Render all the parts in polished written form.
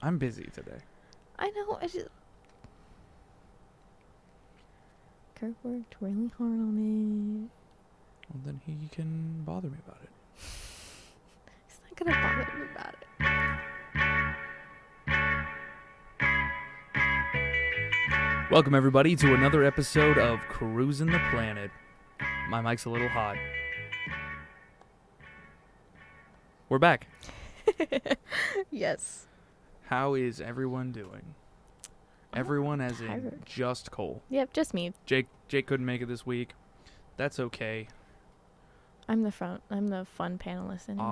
I'm busy today. I know. Kirk worked really hard on Well, then he can bother me about it. it. He's not gonna bother me about it. Welcome, everybody, to another episode of Cruisin the Planet. My mic's a little hot. We're back. Yes. How is everyone doing? Everyone as in tired. just Cole. Yep, just me. Jake couldn't make it this week. That's okay. I'm the fun panelist anyway.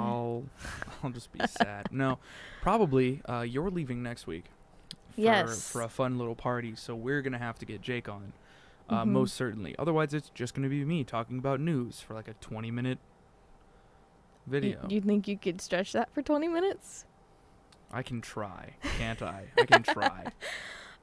I'll just be sad. No, probably you're leaving next week. Yes. For a fun little party, so we're gonna have to get Jake on, Mhm. most certainly. Otherwise, it's just gonna be me talking about news for like a 20-minute video. You think you could stretch that for 20 minutes? I can try, can't I? I can try.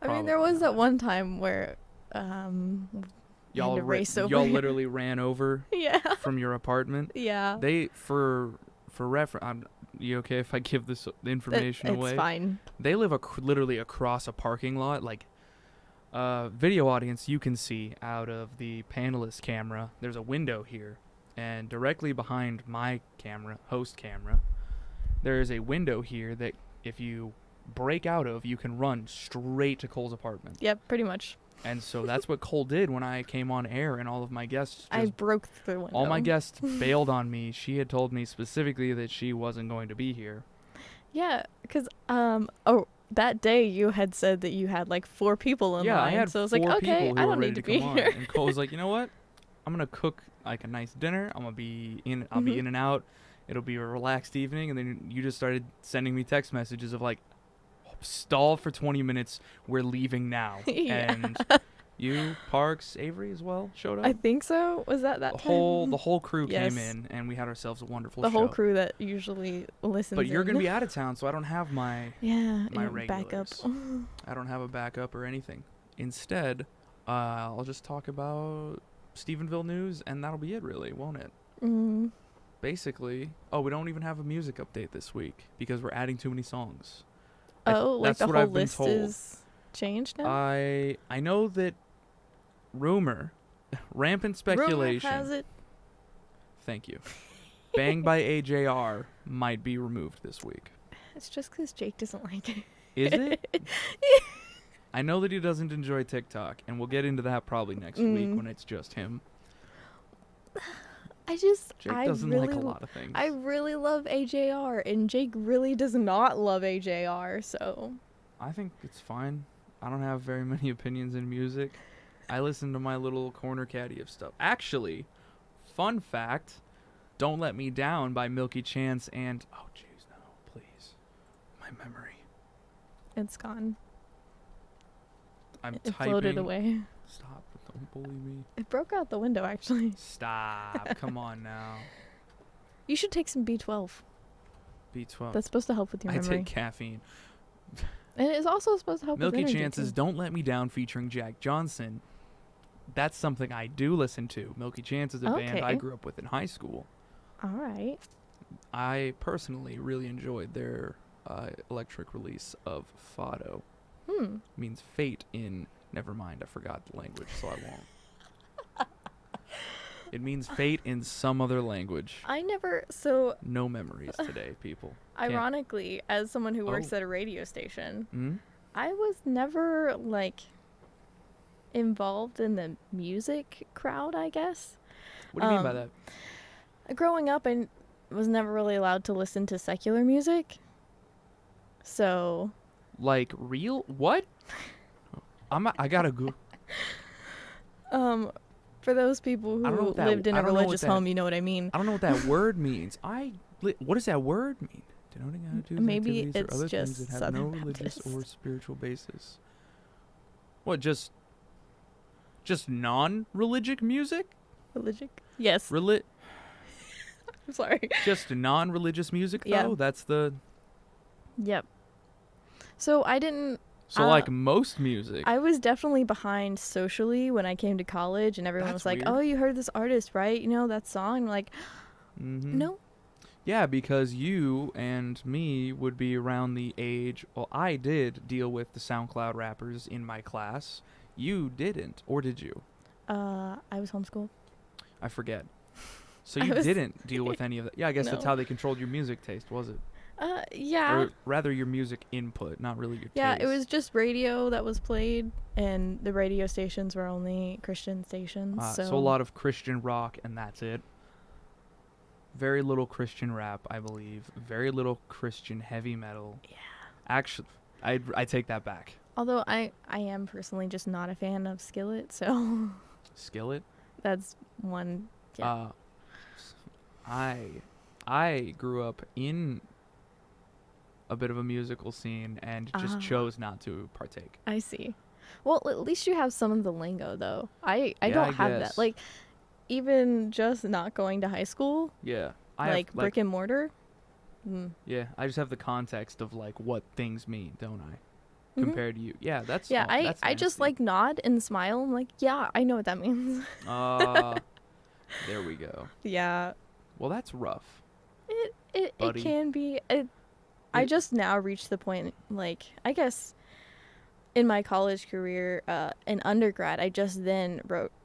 I mean, there Probably was that not. one time where we had to race over. Y'all literally ran over Yeah. from your apartment. Yeah. They for reference. You okay if I give this information away? It's fine. They live literally across a parking lot. Like, video audience, you can see out of the panelist camera. There's a window here, and directly behind my camera, host camera, there is a window here that if you break out of, you can run straight to Cole's apartment. Yep, pretty much. And so that's what Cole did when I came on air, and all of my guests I broke the window. all my guests bailed on me. She had told me specifically that she wasn't going to be here. Yeah, because that day you had said that you had like 4 people in Yeah, line. I had so I was 4 like, okay, people who I were don't ready need to to be come on. here. And Cole was like, you know what? I'm gonna cook like a nice dinner. I'm gonna be in. I'll be Mhm. in and out. It'll be a relaxed evening. And then you just started sending me text messages of like, stall for 20 minutes. We're leaving now. Yeah. And you, Parks, Avery as well showed up. I think so. Was that the time? whole crew Yes. came in, and we had ourselves a wonderful The show. whole crew that usually listens. But you're in. gonna be out of town, so I don't have my my regulars. backup. I don't have a backup or anything. Instead, I'll just talk about Stephenville news, and that'll be it, really, won't it? Mm. Basically, we don't even have a music update this week because we're adding too many songs. Oh, like that's the what whole I've been list told. is changed now. I know that rampant speculation. Rumor has it. Thank you. Bang by AJR might be removed this week. It's just because Jake doesn't like it. Is it? I know that he doesn't enjoy TikTok, and we'll get into that probably next week when it's just him. Jake doesn't like a lot of things. I really love AJR, and Jake really does not love AJR, so. I think it's fine. I don't have very many opinions in music. I listen to my little corner caddy of stuff. Actually, fun fact, Don't Let Me Down by Milky Chance and... Oh, jeez, no, please. My memory. It's gone. I'm It typing. floated away. Stop. Don't bully me. It broke out the window, actually. Stop. Come on now. You should take some B12. B12. That's supposed to help with your I memory. take caffeine. And it's also supposed to help Milky with energy, Chance's too. Don't Let Me Down featuring Jack Johnson. That's something I do listen to. Milky Chance is a band I Okay. grew up with in high school. All right. I personally really enjoyed their electric release of Fado. Means fate in... Never mind, I forgot the language, so I won't. It means fate in some other language. No memories today, people. Ironically, as someone who works at a radio station, Hmm? I was never, involved in the music crowd, I guess. What do you mean by that? Growing up, I was never really allowed to listen to secular music. So... Like real? What? I gotta go. For those people I don't know who what that- lived in I a don't know what religious that- home, you know what I mean. I don't know what that word means. What does that word mean? Denoting attitudes, Maybe activities, or it's other just things that have no Southern religious Baptist. or spiritual basis. What? Just non-religious music? Religic? Yes. I'm Sorry. just non-religious music though. Yeah. That's the. Yep. So I didn't... So like most music. I was definitely behind socially when I came to college, and everyone That's was like, weird. "Oh, you heard this artist, right? You know that song?" I'm like, Mm-hmm. no. Yeah, because you and me would be around the age. Well, I did deal with the SoundCloud rappers in my class. You didn't, or did you? I was homeschooled. I forget. So I you was didn't deal with any of that. Yeah, I guess that's No. how they controlled your music taste, was it? Yeah. Or rather, your music input, not really your Yeah, taste. it was just radio that was played, and the radio stations were only Christian stations. So a lot of Christian rock, and that's it. Very little Christian rap, I believe. Very little Christian heavy metal. Yeah. Actually, I take that back. Although I am personally just not a fan of Skillet, so Skillet. that's one. Yeah. I grew up in a bit of a musical scene and just chose not to partake. I see. Well, at least you have some of the lingo, though. I Yeah, don't I have guess. that. Like, even just not going to high school, Yeah. like brick and mortar. Yeah, I just have the context of like what things mean, don't I? Mhm. Compared to you. Yeah, that's Yeah, that's I just nasty. like nod and smile. I'm like, yeah, I know what that means. There we go. Yeah, Well, that's rough. it Buddy. can be. I It- just now reached the point, like, I guess in my college career, in undergrad, I just then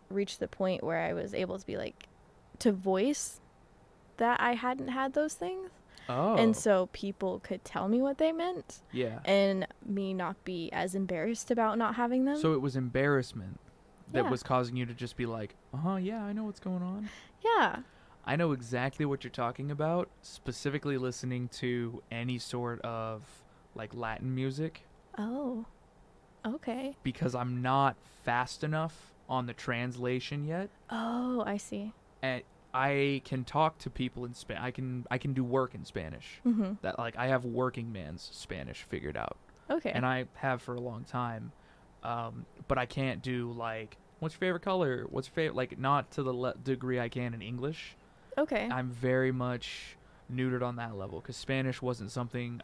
reached the point where I was able to be like, to voice that I hadn't had those things. Oh. And so people could tell me what they meant Yeah. and me not be as embarrassed about not having them. So it was embarrassment that Yeah. was causing you to just be like, yeah, I know what's going on. Yeah. I know exactly what you're talking about, specifically listening to any sort of like Latin music, Oh. Okay. because I'm not fast enough on the translation yet, Oh, I see. and I can talk to people in I can do work in Spanish. Mm-hmm. That like I have working man's Spanish figured out, Okay. and I have for a long time, but I can't do like what's your favorite color, what's your favorite, like not to the degree I can in English. Okay. I'm very much neutered on that level because Spanish wasn't something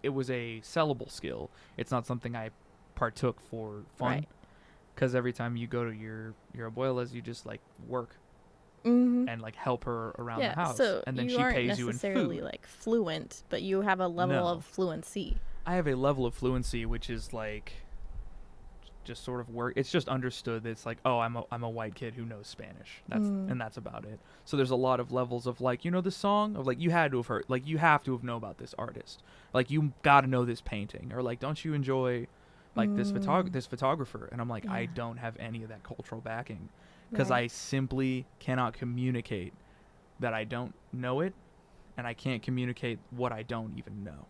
it was a sellable skill. It's not something I partook for fun. Right. Because every time you go to your abuela's, you just like work Mm-hmm. and like help her around Yeah, the house, so and then you she aren't pays you in necessarily food. like fluent, but you have a level No. of fluency. I have a level of fluency which is like just sort of work. It's just understood that it's like, oh, I'm a white kid who knows Spanish. And that's about it. So there's a lot of levels of like, you know, the song of like you had to have heard, like you have to have known about this artist, like you got to know this painting, or like don't you enjoy like this photographer? And I'm like, I Yeah. don't have any of that cultural backing because Right. I simply cannot communicate that I don't know it, and I can't communicate what I don't even know.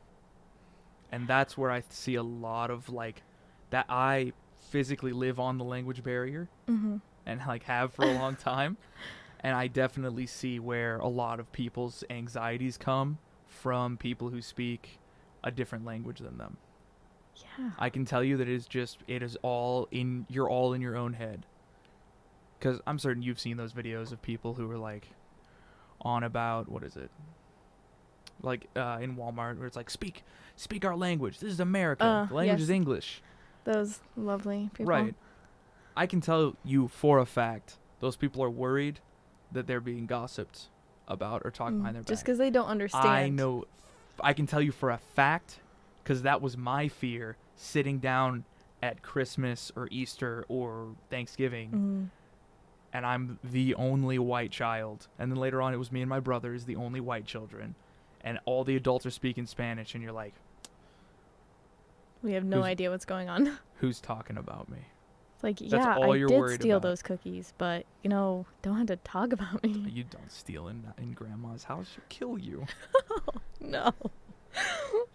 And that's where I see a lot of like that I physically live on the language barrier Mm-hmm. and like have for a long time, and I definitely see where a lot of people's anxieties come from people who speak a different language than them. Yeah. I can tell you that you're all in your own head, because I'm certain you've seen those videos of people who are like on about what is it, like in Walmart, where it's like speak our language, this is America, the language yes. is English. Those lovely people. Right. I can tell you for a fact those people are worried that they're being gossiped about or talked behind their back. Just because they don't understand. I know. I can tell you for a fact, because that was my fear sitting down at Christmas or Easter or Thanksgiving, Mm. and I'm the only white child. And then later on it was me and my brothers, the only white children. And all the adults are speaking Spanish, and you're like, We have no Who's- idea what's going on. who's talking about me? It's like, That's yeah, all I you're did worried steal about. those cookies, but, don't have to talk about me. You don't steal in grandma's house, she'll kill you. No.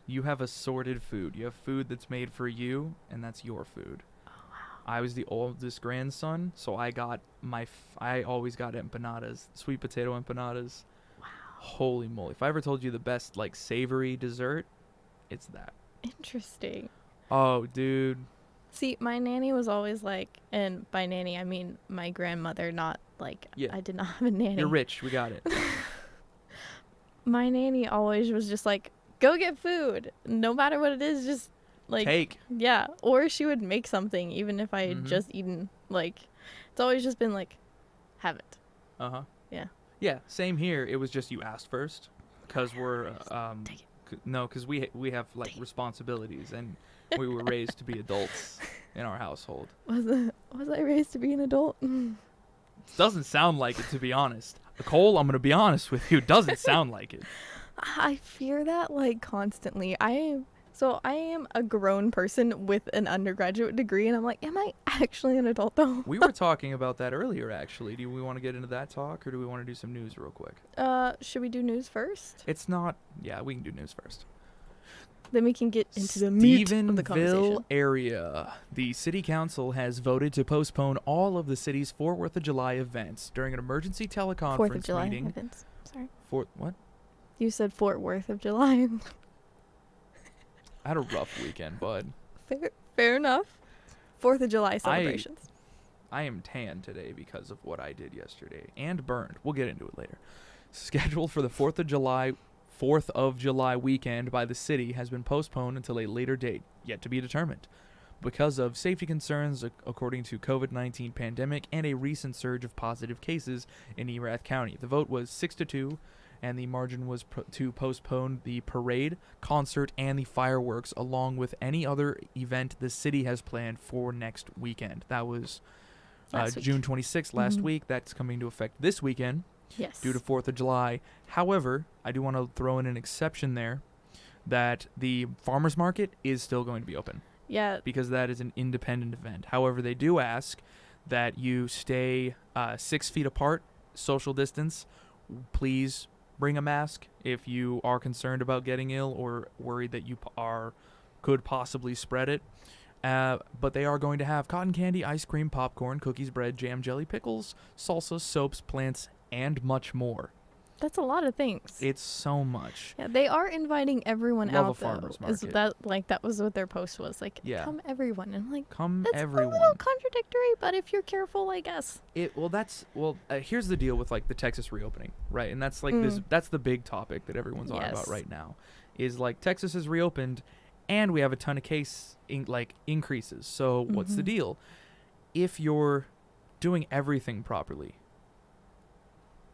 You have assorted food. You have food that's made for you, and that's your food. Oh, wow. I was the oldest grandson, so I got I always got empanadas, sweet potato empanadas. Wow. Holy moly. If I ever told you the best, like, savory dessert, it's that. Interesting. Oh, dude. See, my nanny was always like, and by nanny, I mean my grandmother, not like, Yeah. I did not have a nanny. You're rich. We got it. My nanny always was just like, go get food. No matter what it is, just like, Take. yeah. Or she would make something, even if I had Mhm. just eaten. Like, it's always just been like, have it. Uh-huh. Yeah. Yeah, same here. It was just you asked first. because we're Take no, because we have like responsibilities, and we were raised to be adults in our household. Was I raised to be an adult? Doesn't sound like it, to be honest. Nicole, I'm gonna be honest with you. Doesn't sound like it. I fear that like constantly. I am a grown person with an undergraduate degree, and I'm like, am I actually an adult though? We were talking about that earlier, actually. Do we want to get into that talk, or do we want to do some news real quick? Should we do news first? It's not. Yeah, we can do news first. Then we can get into the meat of the Stephenville conversation. area. The city council has voted to postpone all of the city's 4th of July events during an emergency 4th of teleconference July meeting. events. Sorry. What? You said Fort Worth of July. I had a rough weekend, bud. Fair enough. 4th of July celebrations. I am tan today because of what I did yesterday and burned. We'll get into it later. Scheduled for the 4th of July weekend by the city has been postponed until a later date, yet to be determined, because of safety concerns according to COVID-19 pandemic and a recent surge of positive cases in Erath County. The vote was 6-2, and the margin was to postpone the parade, concert, and the fireworks, along with any other event the city has planned for next weekend. That was June 26th last week. That's coming into effect this weekend. Yes. Due to 4th of July. However, I do want to throw in an exception there that the farmers market is still going to be open. Yeah. Because that is an independent event. However, they do ask that you stay 6 feet apart, social distance. Please bring a mask if you are concerned about getting ill or worried that you could possibly spread it. But they are going to have cotton candy, ice cream, popcorn, cookies, bread, jam, jelly, pickles, salsa, soaps, plants, and much more. That's a lot of things. It's so much. Yeah, they are inviting everyone Love out a farmer's though. Is market. that was what their post was like? Yeah. Come everyone, and I'm like, Come that's everyone. a little contradictory, but if you're careful, I guess. Here's the deal with like the Texas reopening, right? And that's like that's the big topic that everyone's on about right now. Is like Texas has reopened, and we have a ton of increases. So what's the deal? If you're doing everything properly,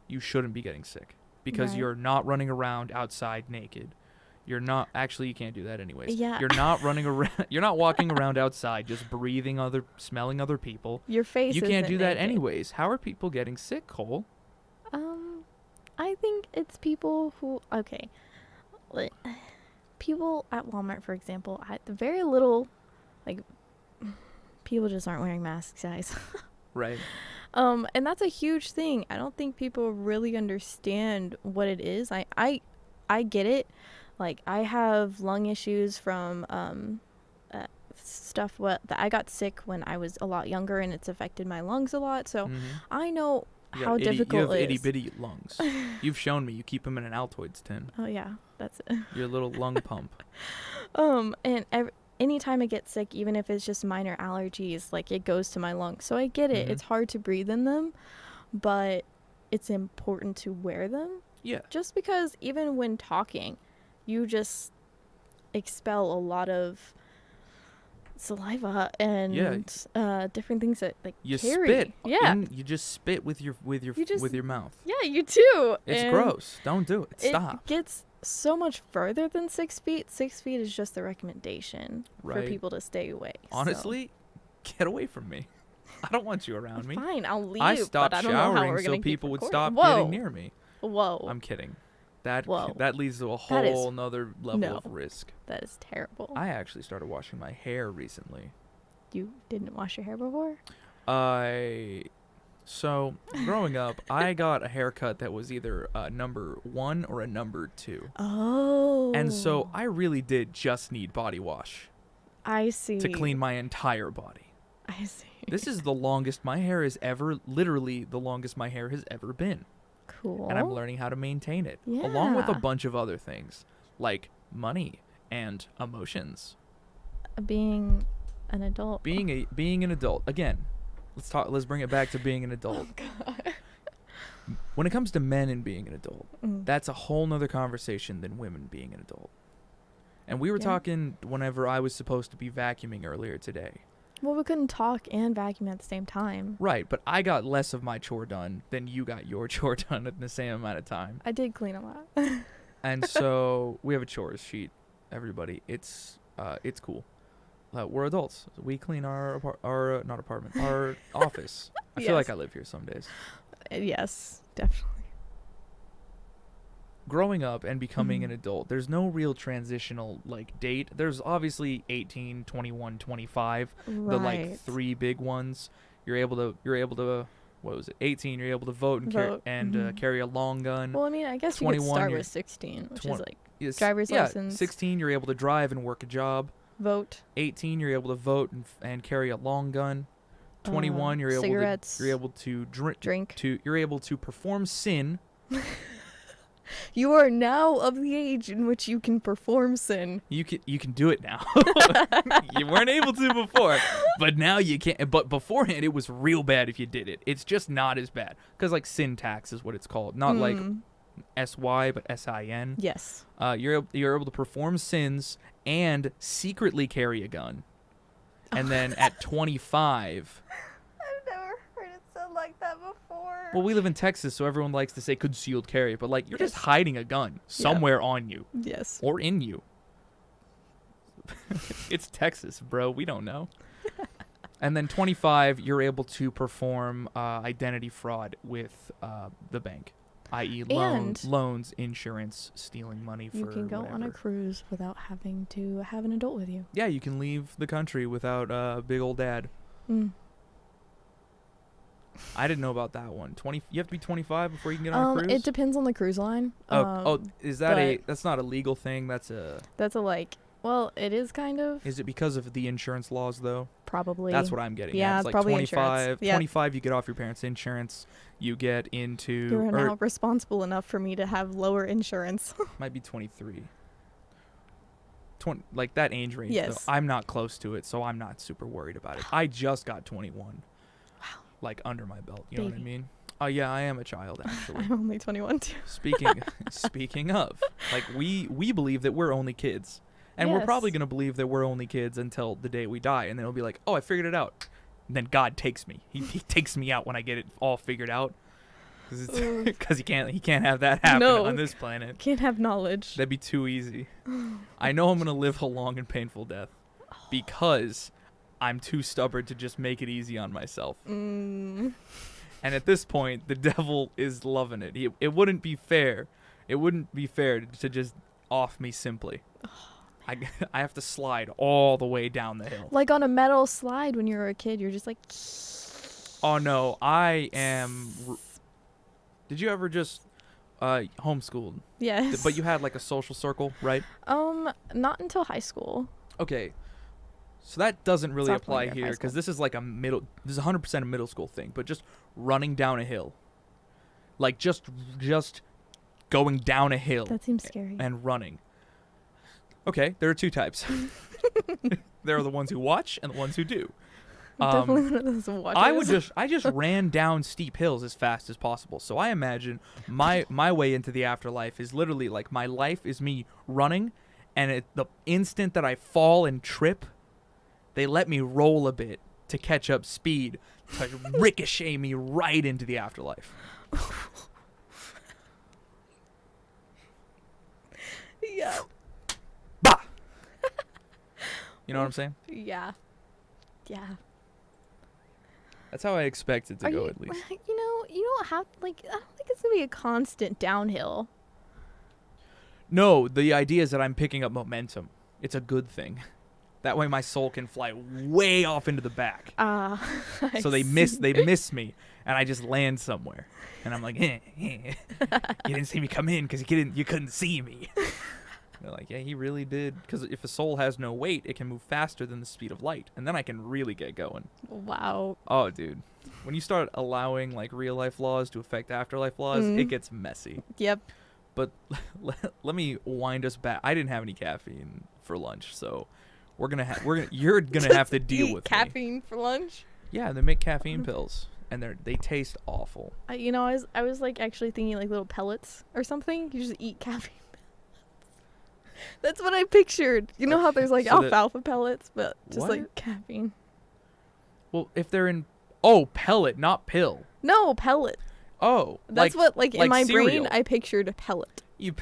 you shouldn't be getting sick because you're not running around outside naked. You're not actually, you can't do that anyways. Yeah. You're not running around, you're not walking around outside just smelling other people. Your face You can't do that naked. anyways. How are people getting sick, Cole? I think it's people who people at Walmart, for example, at the very little people just aren't wearing masks, guys. Right. And that's a huge thing. I don't think people really understand what it is. I get it. Like, I have lung issues from stuff that I got sick when I was a lot younger, and it's affected my lungs a lot. So I know how difficult you have it itty is. bitty lungs. You've shown me. You keep them in an Altoids tin. Oh yeah, that's it. Your little lung pump. And anytime I get sick, even if it's just minor allergies, like, it goes to my lungs. So I get it. It's hard to breathe in them, but it's important to wear them. Yeah. Just because even when talking, you just expel a lot of saliva and different things that You carry. spit. Yeah. You just spit with your mouth. Yeah, you do. It's And gross. Don't do it. Stop. It gets so much further than 6 feet. 6 feet is just the recommendation for Right. people to stay away. Honestly, get away from me. I don't want you around me. Fine, I'll leave. I but stopped I don't know how showering we're so gonna keep people would recording. stop getting near me. Whoa. I'm kidding. That Whoa. that leads to a That is- whole nother level of risk. That is terrible. I actually started washing my hair recently. You didn't wash your hair before? So growing up, I got a haircut that was either a number 1 or a number 2. Oh. And so I really did just need body wash I see. to clean my entire body. I see. This is the longest my hair has ever, literally the longest my hair has ever been. Cool. And I'm learning how to maintain it. Along with a Yeah. bunch of other things, like money and emotions. Being an adult. Being an adult. Again, let's bring it back to being an adult. Oh, God. When it comes to men and being an adult, Mm. that's a whole nother conversation than women being an adult. And we were Yeah. talking whenever I was supposed to be vacuuming earlier today. Well, we couldn't talk and vacuum at the same time. Right, but I got less of my chore done than you got your chore done in the same amount of time. I did clean a lot. And so we have a chores sheet, everybody. It's cool. We're adults. We clean our not apartment, our office. I feel like I live here some days. Yes, definitely. Growing up and becoming an adult, there's no real transitional date. There's obviously 18, 21, 25, the three big ones. You're able to what was it? 18, you're able to vote and carry a long gun. Well, I mean, I guess you could start with 16, which is driver's license. 16, you're able to drive and work a job. Vote. 18, you're able to vote and carry a long gun. 21, you're able to drink. You're able to perform sin. You are now of the age in which you can perform sin. You can do it now. You weren't able to before, but now you can. But beforehand, it was real bad if you did it. It's just not as bad because syntax is what it's called, not like SY but SIN. Yes. You're able to perform sins and secretly carry a gun, and then at 25. I've never heard it said like that before. Well, we live in Texas, so everyone likes to say concealed carry, but you're just hiding a gun somewhere on you. Yes. Or in you. It's Texas, bro. We don't know. And then 25, you're able to perform identity fraud with the bank, i.e. loans, insurance, stealing money for You can go on a cruise without having to have an adult with you. Yeah, you can leave the country without big old dad. I didn't know about that one. You have to be 25 before you can get on a cruise? It depends on the cruise line. Is that that's not a legal thing? That's a well, it is kind of. Is it because of the insurance laws though? Probably. That's what I'm getting at. Yeah, It's probably 25, insurance. 25 you get off your parents' insurance. You get into You're now responsible enough for me to have lower insurance. Might be 23. That age range. Yes. Though, I'm not close to it, so I'm not super worried about it. I just got 21. Under my belt, you know what I mean? Oh yeah, I am a child actually. I'm only 21 too. Speaking of, we believe that we're only kids, and we're probably gonna believe that we're only kids until the day we die, and then it'll be like, oh, I figured it out. And then God takes me. He takes me out when I get it all figured out, because he can't have that happen on this planet. Can't have knowledge. That'd be too easy. I know I'm gonna live a long and painful death, because I'm too stubborn to just make it easy on myself. And at this point, the devil is loving it. It wouldn't be fair. It wouldn't be fair to just off me simply. I have to slide all the way down the hill. Like on a metal slide when you were a kid, you're just like... Oh, no. I am... Did you ever just homeschooled? Yes. But you had a social circle, right? Not until high school. Okay. So that doesn't really apply here because this is this is 100% a middle school thing, but just running down a hill. Just going down a hill. That seems scary. And running. Okay, there are two types. There are the ones who watch and the ones who do. Definitely one of those watchers. I just ran down steep hills as fast as possible. So I imagine my way into the afterlife is literally my life is me running, and the instant that I fall and trip, they let me roll a bit to catch up speed to ricochet me right into the afterlife. Yeah. Bah! You know what I'm saying? Yeah. Yeah. That's how I expect it to go, at least. You don't have, I don't think it's going to be a constant downhill. No, the idea is that I'm picking up momentum. It's a good thing. That way my soul can fly way off into the back. So they miss me, and I just land somewhere. And I'm like, you didn't see me come in because you couldn't see me. They're like, yeah, he really did. Because if a soul has no weight, it can move faster than the speed of light. And then I can really get going. Wow. Oh, dude. When you start allowing real life laws to affect afterlife laws, it gets messy. Yep. But let me wind us back. I didn't have any caffeine for lunch, so... you're gonna have to deal with caffeine for lunch. Yeah, they make caffeine pills, and they taste awful. I was actually thinking little pellets or something. You just eat caffeine. That's what I pictured. You know how there's alfalfa pellets, but just caffeine. Well, if they're in pellet, not pill. No, pellet. Oh, that's what in my cereal. brain I pictured a pellet. You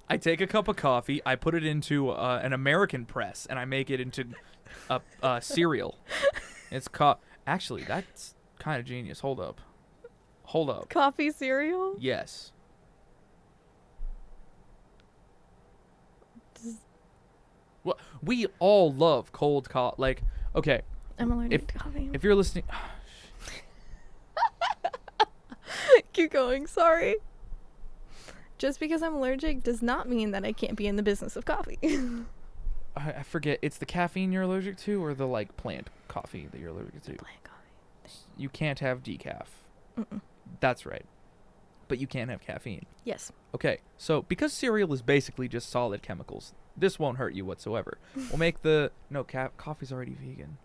I take a cup of coffee, I put it into an American press, and I make it into a cereal. It's actually, that's kind of genius. Hold up. Coffee cereal? Yes. Well, we all love cold coffee. Like, okay. I'm allergic to coffee. If you're listening, Keep going. Sorry. Just because I'm allergic does not mean that I can't be in the business of coffee. I forget. It's the caffeine you're allergic to, or the like plant coffee that you're allergic to. Plant coffee. You can't have decaf. Mm-mm. That's right. But you can have caffeine. Yes. Okay, so because cereal is basically just solid chemicals, this won't hurt you whatsoever. We'll make the... No, coffee's already vegan.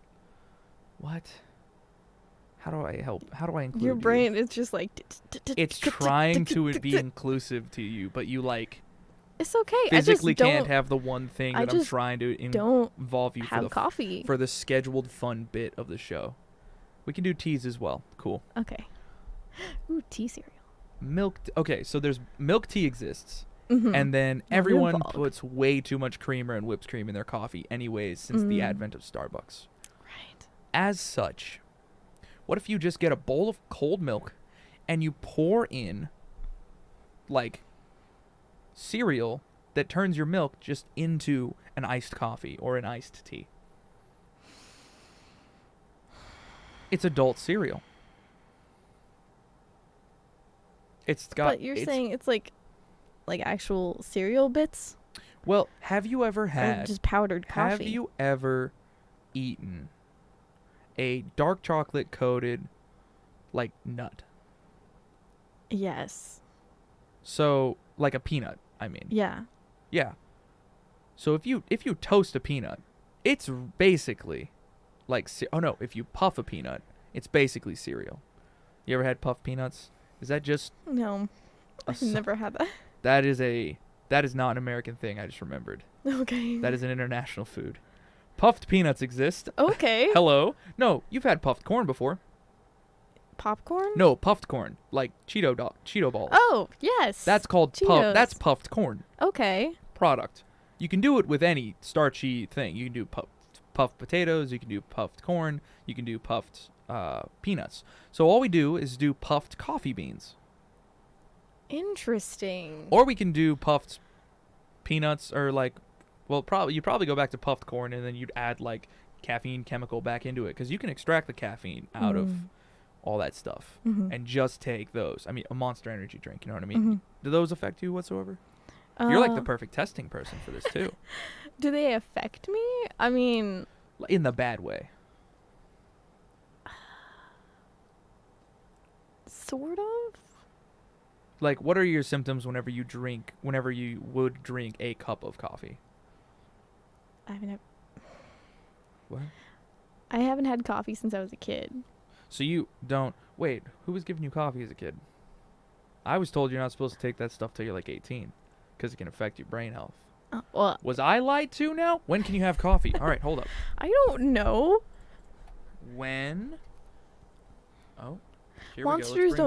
What? How do I help? How do I include Your you? brain is just like... It's trying to be inclusive to you, but you, like... It's okay. Physically I just can't have the one thing that I'm trying to involve you have coffee. for the scheduled fun bit of the show. We can do teas as well. Cool. Okay. Ooh, tea cereal. Okay, so there's milk tea exists, Mm-hmm. and then everyone Milk. puts way too much creamer and whipped cream in their coffee anyways since the advent of Starbucks. Right. As such, what if you just get a bowl of cold milk and you pour in, like, cereal that turns your milk just into an iced coffee or an iced tea? It's adult cereal. But you're saying it's like actual cereal bits? Well, have you ever Or had... just powdered coffee? Have you ever eaten a dark chocolate coated, like, nut? Yes. So, like a peanut, I mean. Yeah. Yeah. So if you toast a peanut, it's basically like... if you puff a peanut, it's basically cereal. You ever had puffed peanuts? Is that just... No. I've never had that. That is not an American thing, I just remembered. Okay. That is an international food. Puffed peanuts exist. Okay. Hello? No, you've had puffed corn before. Popcorn? No, puffed corn. Like Cheeto balls. Oh, yes. That's called Cheetos. That's puffed corn Okay. product. You can do it with any starchy thing. You can do puffed potatoes, you can do puffed corn, you can do puffed peanuts. So all we do is do puffed coffee beans. Interesting. Or we can do puffed peanuts, or like, well, you'd probably go back to puffed corn, and then you'd add like caffeine chemical back into it, because you can extract the caffeine out of all that stuff and just take those. I mean, a Monster Energy drink, you know what I mean? Do those affect you whatsoever? You're like the perfect testing person for this too. Do they affect me? I mean, in the bad way. sort of. Like, what are your symptoms whenever you would drink a cup of coffee? What? I haven't had coffee since I was a kid. So you don't... Wait, who was giving you coffee as a kid? I was told you're not supposed to take that stuff till you're like 18, because it can affect your brain health. Well, Was I lied to now? When can you have coffee? All right, hold up. I don't know. When? Oh, here Monsters we go.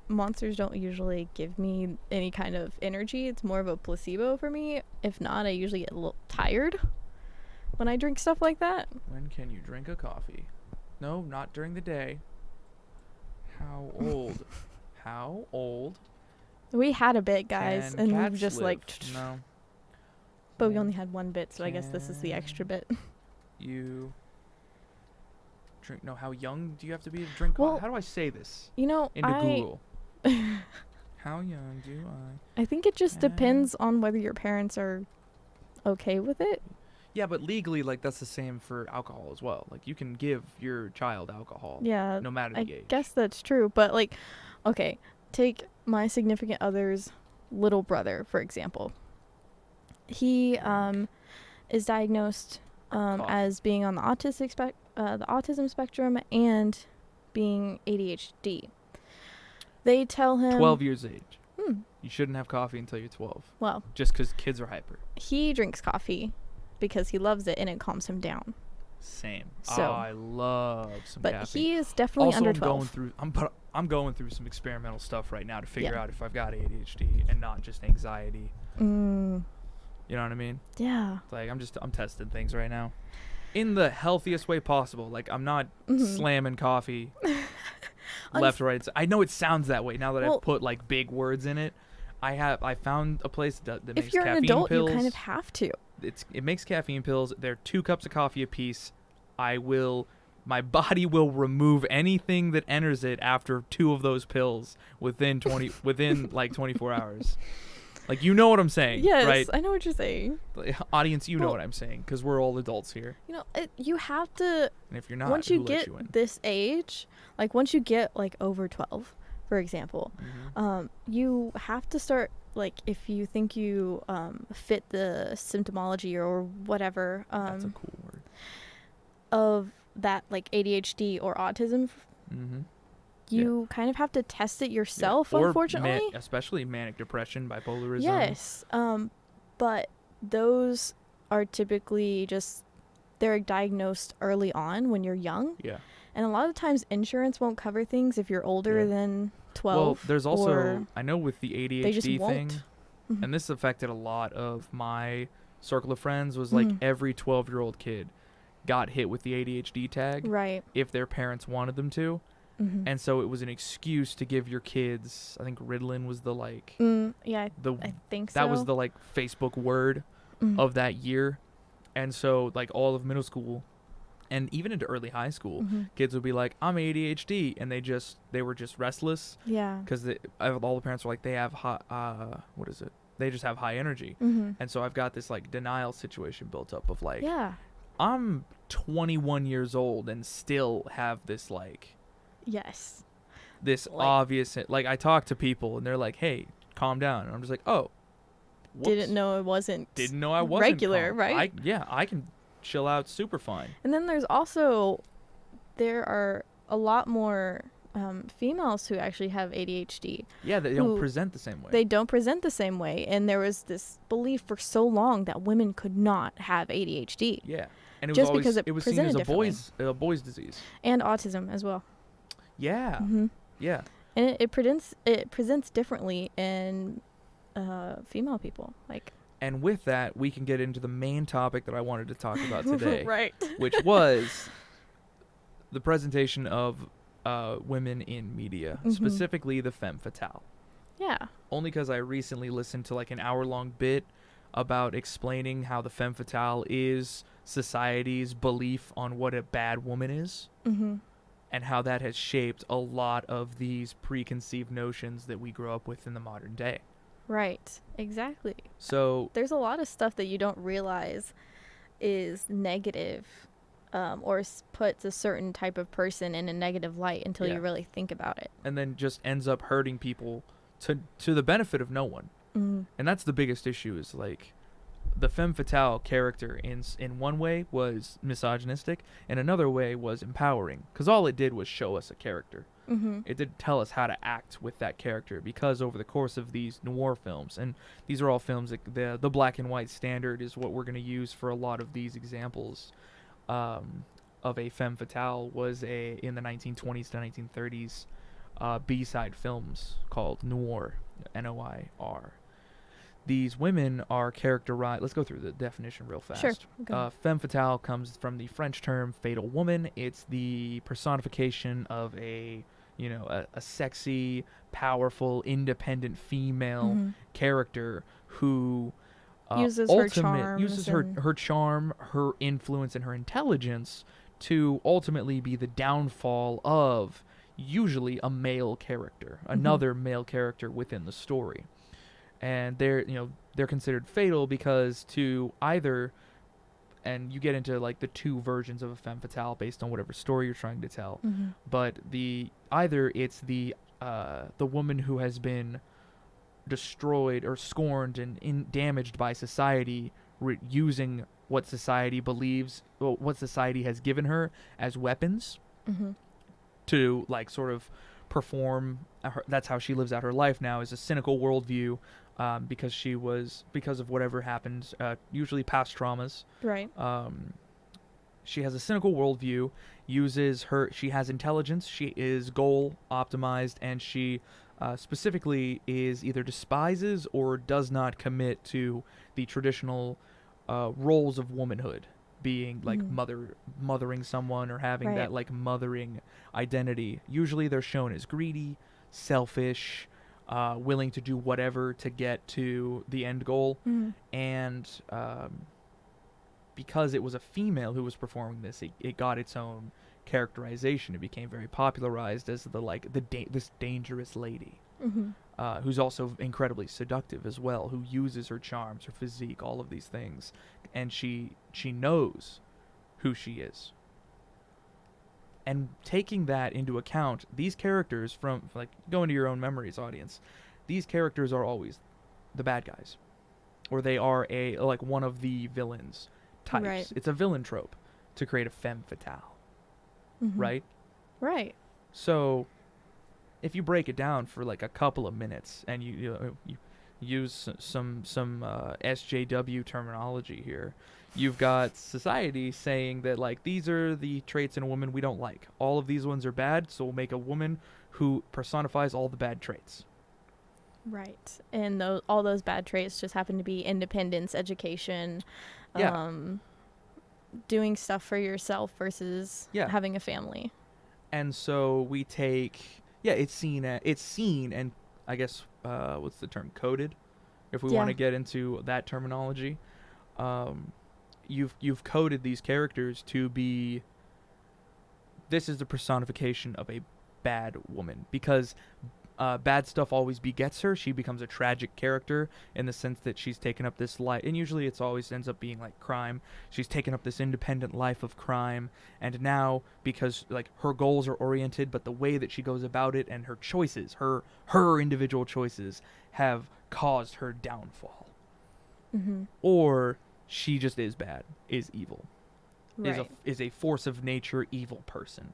Monsters don't usually give me any kind of energy. It's more of a placebo for me. If not, I usually get a little tired when I drink stuff like that. When can you drink a coffee? No, not during the day. How old? How old? We had a bit, guys, can and cats we've just live? like... No. But we only had one bit, so I guess this is the extra bit. You drink... No, how young do you have to be to drink coffee? Well, How do I say this? You know, Into Google. How young do I... I think it just depends on whether your parents are okay with it. Yeah, but legally, like, that's the same for alcohol as well. Like, you can give your child alcohol. Yeah. No matter the I age. guess that's true. But, like, okay, take my significant other's little brother, for example. He is diagnosed as being on the autism spectrum and being ADHD. They tell him 12 years age. You shouldn't have coffee until you're 12. Well, just because kids are hyper. He drinks coffee because he loves it and it calms him down. Same. So, I love some but caffeine. he is definitely also, under I'm 12. going through. I'm going through some experimental stuff right now to figure out if I've got ADHD and not just anxiety. You know what I mean? Yeah. Like, I'm testing things right now in the healthiest way possible. Like, I'm not slamming coffee left or right. I know it sounds that way now that I've put like big words in it. I found a place that makes caffeine pills. If you're an adult, you kind of have to. It makes caffeine pills. They're 2 cups of coffee apiece. My body will remove anything that enters it after 2 of those pills within like 24 hours. Like, you know what I'm saying, yes, right? I know what you're saying. Audience, you know what I'm saying, because we're all adults here. You know, you have to. And if you're not, once who you let get you in? this age, like once you get like over 12, for example, you have to start, like, if you think you fit the symptomology or whatever. That's a cool word. Of that, like ADHD or autism. You kind of have to test it yourself, unfortunately. Especially manic depression, bipolarism. Yes. But those are typically they're diagnosed early on when you're young. Yeah. And a lot of times insurance won't cover things if you're older than 12. Well, there's also, I know with the ADHD thing, Mm-hmm. and this affected a lot of my circle of friends, was like every 12-year-old kid got hit with the ADHD tag. Right. If their parents wanted them to. And so it was an excuse to give your kids, I think Ritalin was the like, I think so. That was the like Facebook word of that year. And so like all of middle school and even into early high school, kids would be like, I'm ADHD. And they were just restless. Yeah. Because all the parents were like, they have they just have high energy. And so I've got this like denial situation built up of like, I'm 21 years old and still have this like, this like, obvious, like I talk to people and they're like, hey, calm down. And I'm just like, oh, whoops. Didn't know I wasn't regular, calm. Right? I can chill out super fine. And then there are a lot more females who actually have ADHD. Yeah, they don't present the same way. They don't present the same way. And there was this belief for so long that women could not have ADHD. Yeah. And it just was because it was seen as a boy's disease. And autism as well. Yeah. Yeah. And it presents differently in female people. Like. And with that, we can get into the main topic that I wanted to talk about today. Right. Which was the presentation of women in media, specifically the femme fatale. Yeah. Only because I recently listened to like an hour-long bit about explaining how the femme fatale is society's belief on what a bad woman is. And how that has shaped a lot of these preconceived notions that we grow up with in the modern day. Right. Exactly. So there's a lot of stuff that you don't realize is negative, or puts a certain type of person in a negative light until you really think about it. And then just ends up hurting people to the benefit of no one. And that's the biggest issue, is like the femme fatale character in one way was misogynistic, and another way was empowering, because all it did was show us a character. It didn't tell us how to act with that character, because over the course of these noir films, and these are all films that the black and white standard is what we're going to use for a lot of these examples of a femme fatale, was in the 1920s to 1930s B-side films called noir, N-O-I-R. These women are characterized. Let's go through the definition real fast. Sure. Okay. Femme fatale comes from the French term fatal woman. It's the personification of a sexy, powerful, independent female character who uses her charm, her influence, and her intelligence to ultimately be the downfall of usually a male character, another male character within the story. And they're considered fatal because to either, and you get into like the two versions of a femme fatale based on whatever story you're trying to tell, but either it's the woman who has been destroyed or scorned and damaged by society, using what society believes, what society has given her as weapons to like sort of perform. That's how she lives out her life now, is a cynical worldview. Because of whatever happened, usually past traumas, right? she has a cynical worldview, she has intelligence, she is goal optimized, and she specifically is either despises or does not commit to the traditional roles of womanhood, being like mothering someone or having Right. that like mothering identity. Usually they're shown as greedy, selfish, willing to do whatever to get to the end goal. And because it was a female who was performing this, it got its own characterization. It became very popularized as this dangerous lady, who's also incredibly seductive as well, who uses her charms, her physique, all of these things, and she knows who she is. And taking that into account, these characters from like go into your own memories, audience. These characters are always the bad guys, or they are one of the villains types. Right. It's a villain trope to create a femme fatale, right? Right. So, if you break it down for like a couple of minutes and you use some SJW terminology here, you've got society saying that like these are the traits in a woman we don't like. All of these ones are bad, so we'll make a woman who personifies all the bad traits. Right. And all those bad traits just happen to be independence, education, doing stuff for yourself versus having a family. And so we take it's seen and I guess what's the term, coded, if we want to get into that terminology. You've coded these characters to be, this is the personification of a bad woman, because bad stuff always begets her. She becomes a tragic character in the sense that she's taken up this life, and usually it's always ends up being like crime. She's taken up this independent life of crime, and now because like her goals are oriented, but the way that she goes about it and her choices, her individual choices, have caused her downfall. Or she just is bad, is evil, is a force of nature, evil person.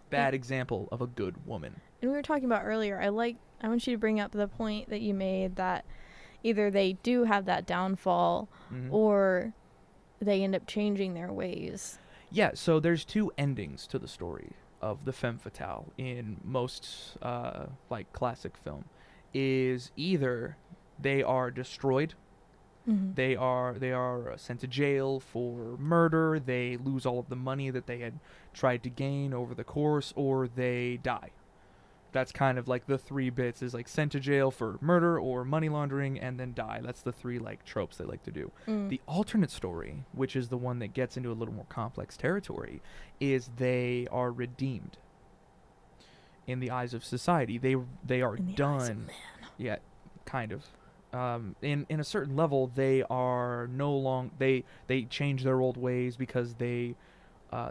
Bad example of a good woman. And we were talking about earlier, I want you to bring up the point that you made that either they do have that downfall or they end up changing their ways. Yeah, so there's two endings to the story of the femme fatale in most like classic film. Is either they are destroyed, they are sent to jail for murder, they lose all of the money that they had tried to gain over the course, or they die. That's kind of like the three bits, is like sent to jail for murder or money laundering and then die. That's the three like tropes they like to do. The alternate story, which is the one that gets into a little more complex territory, is they are redeemed in the eyes of society. They are in the done. eyes of man. Yeah, kind of. In a certain level, they are no long. They change their old ways because they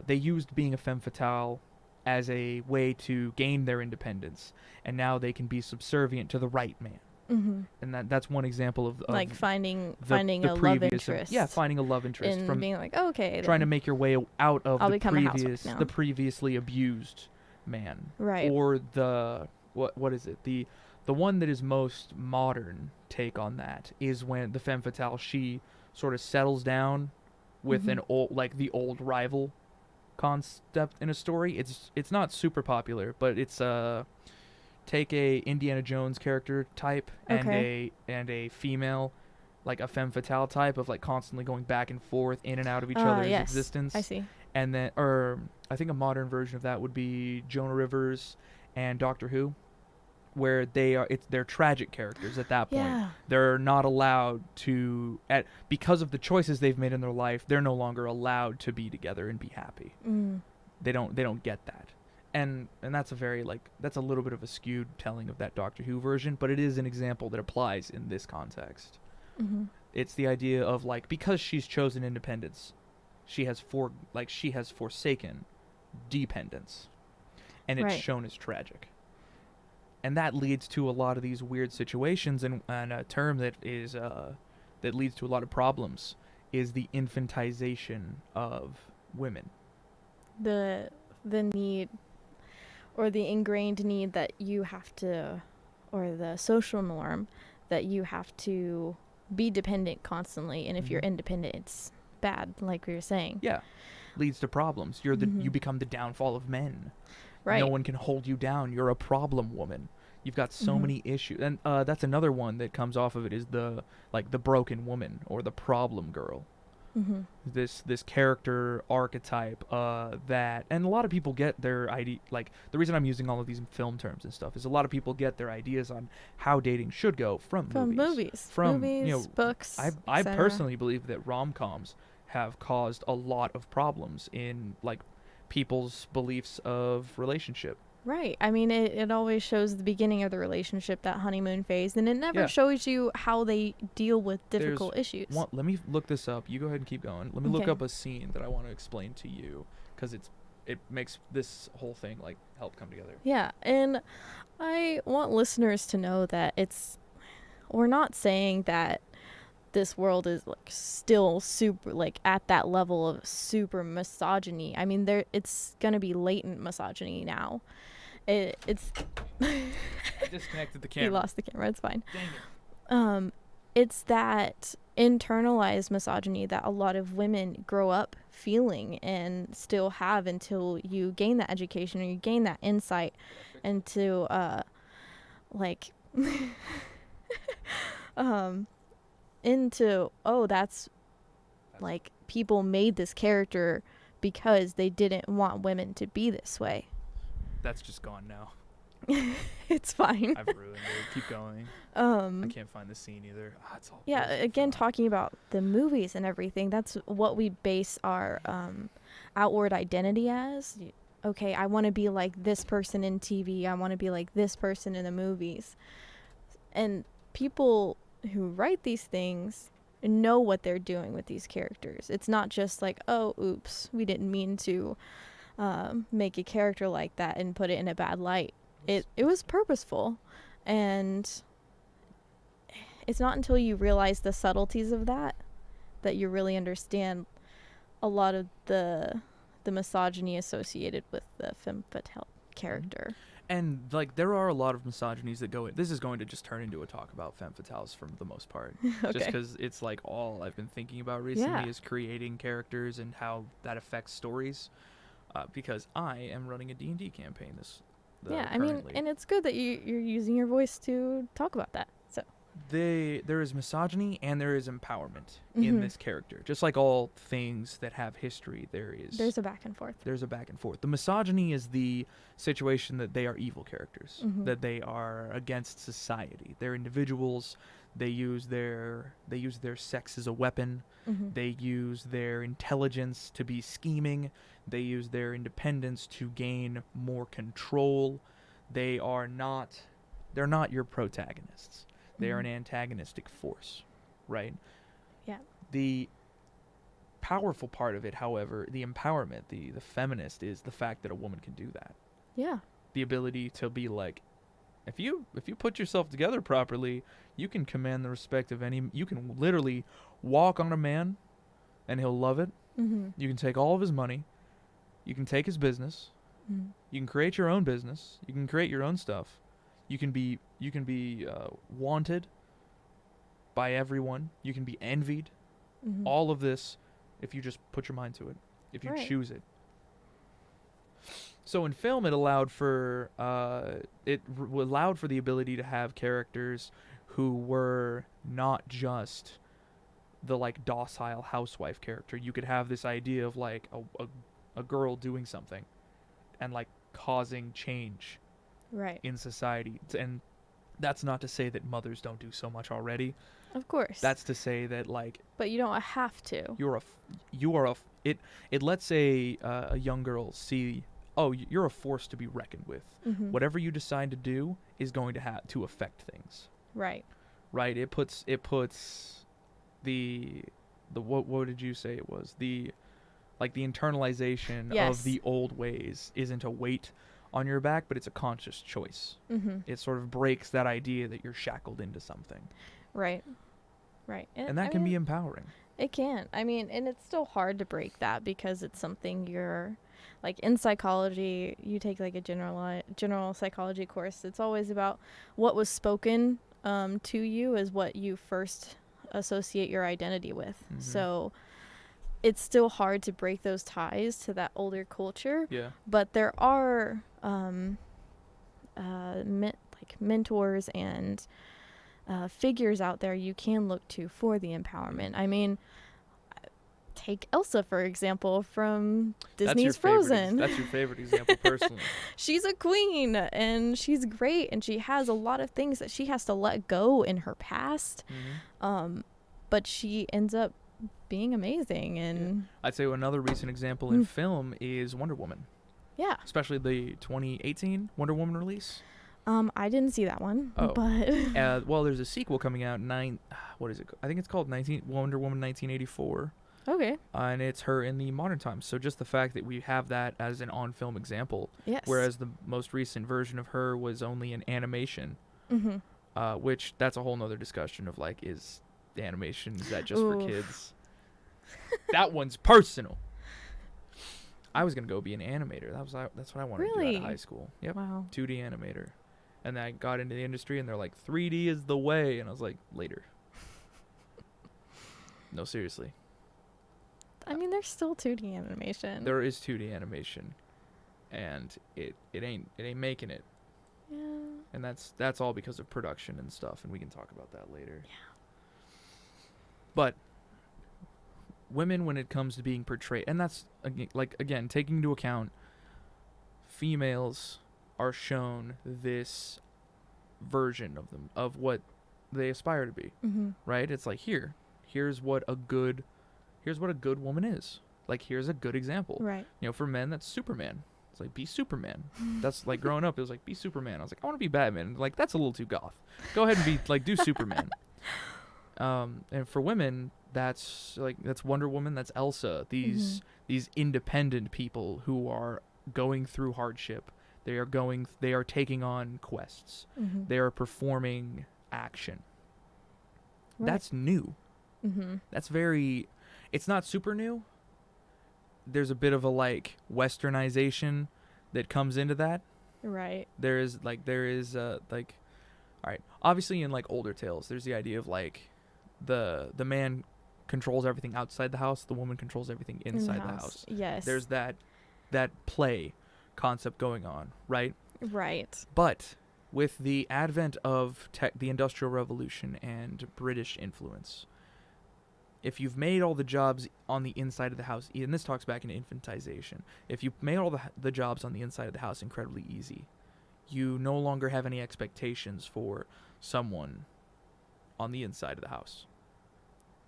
used being a femme fatale as a way to gain their independence, and now they can be subservient to the right man. And that's one example of like finding the a love interest. Yeah, finding a love interest and from being like, okay, trying to make your way out of the previously abused man. Right. Or the what is it? The one that is most modern take on that is when the femme fatale, she sort of settles down with an the old rival concept in a story. It's not super popular, but it's take a Indiana Jones character type and a female, like a femme fatale type of like constantly going back and forth in and out of each other's existence. I see. And then, or I think a modern version of that would be Jonah Rivers and Doctor Who, where they're tragic characters at that point. Yeah. They're not allowed to, because of the choices they've made in their life, they're no longer allowed to be together and be happy. They don't get that. And that's that's a little bit of a skewed telling of that Doctor Who version, but it is an example that applies in this context. It's the idea of like, because she's chosen independence, she has forsaken dependence, and it's shown as tragic. And that leads to a lot of these weird situations, and a term that is that leads to a lot of problems is the infantization of women. The need, or the ingrained need that you have to, or the social norm that you have to be dependent constantly, and if you're independent, bad, like we were saying. Yeah, leads to problems. You become the downfall of men. Right. No one can hold you down. You're a problem woman. You've got so many issues, and that's another one that comes off of it is the broken woman or the problem girl. This character archetype that, and a lot of people get their idea, like the reason I'm using all of these film terms and stuff is a lot of people get their ideas on how dating should go from movies, books. I personally believe that rom-coms have caused a lot of problems in like people's beliefs of relationship. Right. I mean, it always shows the beginning of the relationship, that honeymoon phase, and it never shows you how they deal with difficult issues. Let me look this up. You go ahead and keep going. Let me look up a scene that I want to explain to you, because it makes this whole thing like help come together. Yeah, and I want listeners to know that we're not saying that this world is like still super like at that level of super misogyny. I mean, it's gonna be latent misogyny now. It's I disconnected the camera. You lost the camera. It's fine. Dang it. It's that internalized misogyny that a lot of women grow up feeling and still have until you gain that education or you gain that insight into that's like people made this character because they didn't want women to be this way. That's just gone now. It's fine. I've ruined it. Keep going. I can't find the scene either. It's all again, talking about the movies and everything, that's what we base our outward identity as. Okay, I want to be like this person in TV. I want to be like this person in the movies. And people who write these things know what they're doing with these characters. It's not just like, oh, oops, we didn't mean to make a character like that and put it in a bad light. It was purposeful, and it's not until you realize the subtleties of that you really understand a lot of the misogyny associated with the femme fatale character. And like there are a lot of misogynies that go in. This is going to just turn into a talk about femme fatales for the most part. Okay. Just because it's like all I've been thinking about recently is creating characters and how that affects stories. Because I am running a D&D campaign I mean, and it's good that you're using your voice to talk about that. So there is misogyny and there is empowerment in this character. Just like all things that have history, there's a back and forth. There's a back and forth. The misogyny is the situation that they are evil characters, that they are against society. They're individuals. They use their sex as a weapon. They use their intelligence to be scheming. They use their independence to gain more control. They're not your protagonists. They are an antagonistic force, right? Yeah. The powerful part of it, however, the empowerment, the feminist, is the fact that a woman can do that. Yeah. The ability to be like, if you put yourself together properly, you can command the respect of any. You can literally walk on a man, and he'll love it. You can take all of his money. You can take his business. You can create your own business. You can create your own stuff. You can be wanted by everyone. You can be envied. All of this, if you just put your mind to it, if you choose it. So in film, it allowed for the ability to have characters who were not just the like docile housewife character. You could have this idea of like a girl doing something and like causing change in society. And that's not to say that mothers don't do so much already. Of course. That's to say that like, but you don't have to. It lets a young girl see, oh, you're a force to be reckoned with. Whatever you decide to do is going to have to affect things. Right. It puts the what did you say it was? The internalization of the old ways isn't a weight on your back, but it's a conscious choice. It sort of breaks that idea that you're shackled into something. Right. And that can be empowering. It can. I mean, and it's still hard to break that because it's something you're, like in psychology, you take like a general psychology course. It's always about what was spoken to you is what you first associate your identity with. So it's still hard to break those ties to that older culture. Yeah. But there are like mentors and figures out there you can look to for the empowerment. I mean, take Elsa, for example, from Disney's Frozen. That's your favorite example, personally. She's a queen, and she's great, and she has a lot of things that she has to let go in her past. But she ends up being amazing. And I'd say another recent example in film is Wonder Woman. Yeah. Especially the 2018 Wonder Woman release. I didn't see that one. Oh. But well, there's a sequel coming out. What is it? I think it's called Wonder Woman 1984. Okay. And it's her in the modern times. So just the fact that we have that as an on-film example. Yes. Whereas the most recent version of her was only an animation. Which that's a whole nother discussion of like, is the animation, is that just for kids? That one's personal. I was gonna go be an animator. That's what I wanted to do out of high school. Yep. Wow. 2D animator. And then I got into the industry and they're like, 3D is the way, and I was like, later. No, seriously. I mean, there's still 2D animation. There is 2D animation, and it ain't making it. Yeah. And that's all because of production and stuff, and we can talk about that later. Yeah. But women, when it comes to being portrayed, and that's again taking into account females are shown this version of them, of what they aspire to be. Right? It's like, here's what a good woman is. Like, here's a good example. Right. You know, for men, that's Superman. It's like, be Superman. That's like, growing up, it was like, be Superman. I was like, I want to be Batman. Like, that's a little too goth. Go ahead and be like, do Superman. And for women, that's Wonder Woman, that's Elsa. These independent people who are going through hardship. They are taking on quests. They are performing action. Right. That's new. That's very, it's not super new. There's a bit of a like westernization that comes into that. Right. There is all right, obviously in like older tales, there's the idea of like the man controls everything outside the house, the woman controls everything inside the house. Yes. There's that play concept going on, right? Right. But with the advent of the Industrial Revolution and British influence, if you've made all the jobs on the inside of the house, and this talks back into infantization, if you've made all the jobs on the inside of the house incredibly easy, you no longer have any expectations for someone on the inside of the house.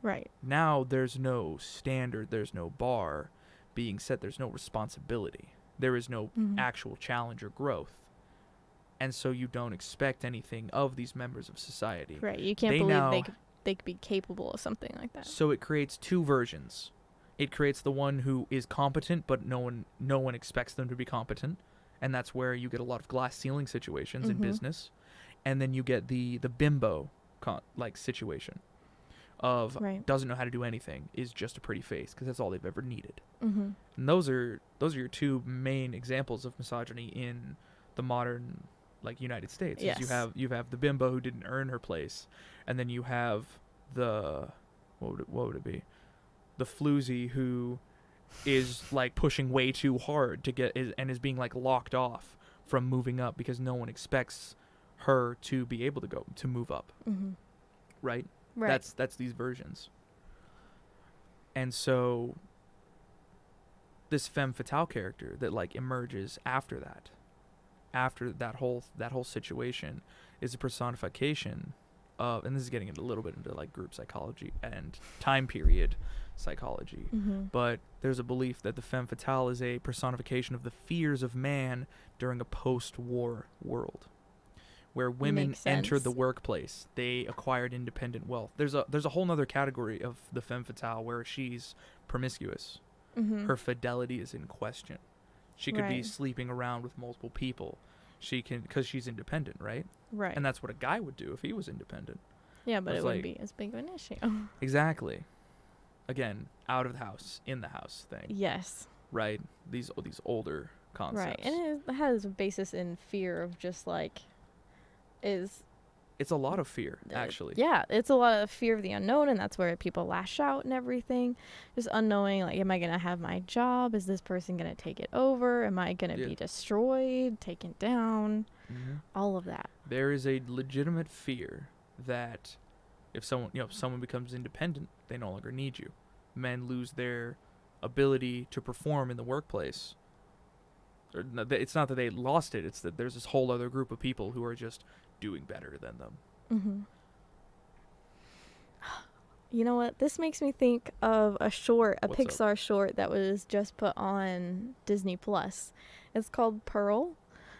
Right. Now there's no standard, there's no bar being set, there's no responsibility. There is no actual challenge or growth. And so you don't expect anything of these members of society. Right. You can't believe they could be capable of something like that. So it creates two versions. It creates the one who is competent, but no one expects them to be competent. And that's where you get a lot of glass ceiling situations in business. And then you get the bimbo situation of doesn't know how to do anything, is just a pretty face, because that's all they've ever needed. And those are your two main examples of misogyny in the modern United States. Yes. You have the bimbo who didn't earn her place, and then you have the what would it be? The floozy who is like pushing way too hard to get and is being like locked off from moving up because no one expects her to be able to move up. Right? Right. That's these versions. And so this femme fatale character that like emerges after that whole situation is a personification of, and this is getting a little bit into like group psychology and time period psychology, but there's a belief that the femme fatale is a personification of the fears of man during a post-war world, where women entered the workplace. They acquired independent wealth. There's a whole nother category of the femme fatale where she's promiscuous. Her fidelity is in question. She could be sleeping around with multiple people. She can, because she's independent, right? Right. And that's what a guy would do if he was independent. Yeah, but it wouldn't be as big of an issue. Exactly. Again, out of the house, in the house thing. Yes. Right? These older concepts. Right. And it has a basis in fear of just like, is It's a lot of fear, actually. Yeah, it's a lot of fear of the unknown, and that's where people lash out and everything. Just unknowing, like, am I going to have my job? Is this person going to take it over? Am I going to be destroyed, taken down? All of that. There is a legitimate fear that if someone becomes independent, they no longer need you. Men lose their ability to perform in the workplace. It's not that they lost it, it's that there's this whole other group of people who are just doing better than them. You know what? This makes me think of a Pixar up? short that was just put on Disney Plus. It's called Pearl.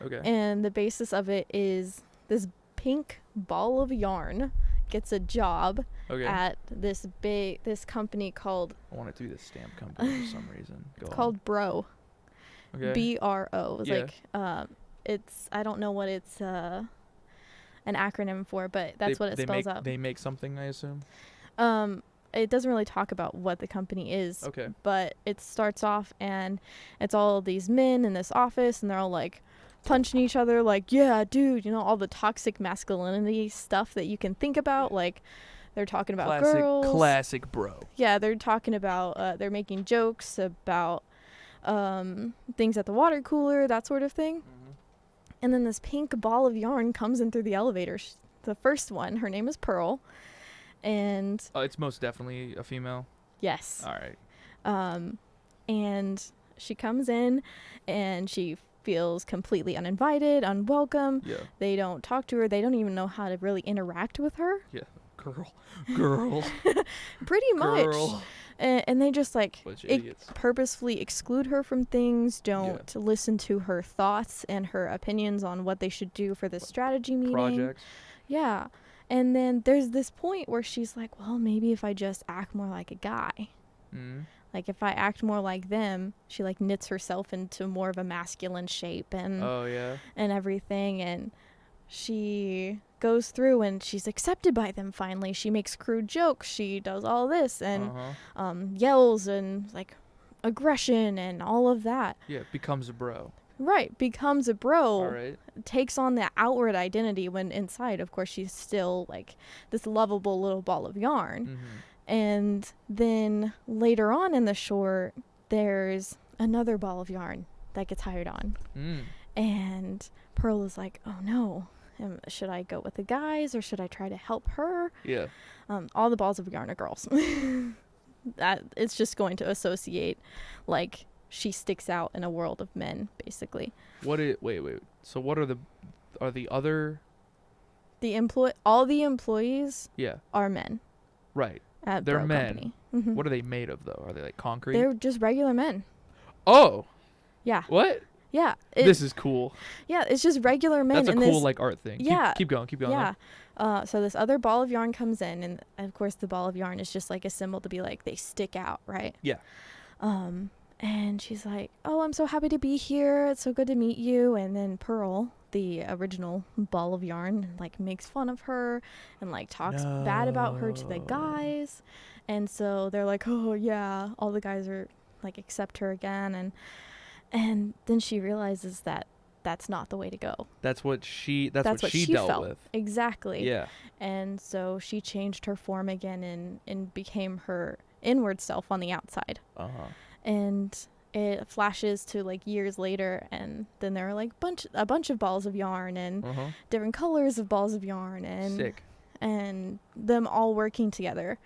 Okay. And the basis of it is this pink ball of yarn gets a job at this company called... I want it to be the stamp company for some reason. It's called Bro. Okay. B-R-O. It's it's... I don't know what it's an acronym for, but that's what it spells out. They make something, I assume? It doesn't really talk about what the company is. Okay. But it starts off and it's all these men in this office and they're all like punching each other like, yeah, dude, all the toxic masculinity stuff that you can think about. Like, they're talking about girls. Classic bro. Yeah, they're talking about, they're making jokes about things at the water cooler, that sort of thing. And then this pink ball of yarn comes in through the elevator. The first one, her name is Pearl. And it's most definitely a female? Yes. All right. And she comes in and she feels completely uninvited, unwelcome. Yeah. They don't talk to her. They don't even know how to really interact with her. Yeah. Girl. Pretty much. Girl. And they just idiots. Purposefully exclude her from things, don't listen to her thoughts and her opinions on what they should do for the strategy meeting. Projects. Yeah. And then there's this point where she's like, well, maybe if I just act more like a guy. Like, if I act more like them, she, knits herself into more of a masculine shape and and everything. And she goes through and she's accepted by them finally. She makes crude jokes. She does all this and yells and, aggression and all of that. Yeah, becomes a bro. Right, becomes a bro. All right. Takes on the outward identity when inside, of course, she's still, this lovable little ball of yarn. And then later on in the short, there's another ball of yarn that gets hired on. And Pearl is like, oh no, should I go with the guys or should I try to help her? Yeah. All the balls of yarn are girls. It's just going to associate, she sticks out in a world of men, basically. Wait. So what are the other... All the employees are men. Right. At They're Bro men. Company. What are they made of, though? Are they concrete? They're just regular men. Oh. Yeah. What? Yeah. This is cool. Yeah, it's just regular men. That's a cool, art thing. Yeah. Keep going. Yeah. So this other ball of yarn comes in, and of course the ball of yarn is just a symbol to be they stick out, right? Yeah. And she's like, oh, I'm so happy to be here. It's so good to meet you. And then Pearl, the original ball of yarn, makes fun of her and talks bad about her to the guys. And so they're like, oh yeah, all the guys are accept her again. And then she realizes that that's not the way to go. That's what she dealt felt with. Exactly. Yeah. And so she changed her form again and became her inward self on the outside. And it flashes to years later, and then there are a bunch of balls of yarn and different colors of balls of yarn and sick. And them all working together.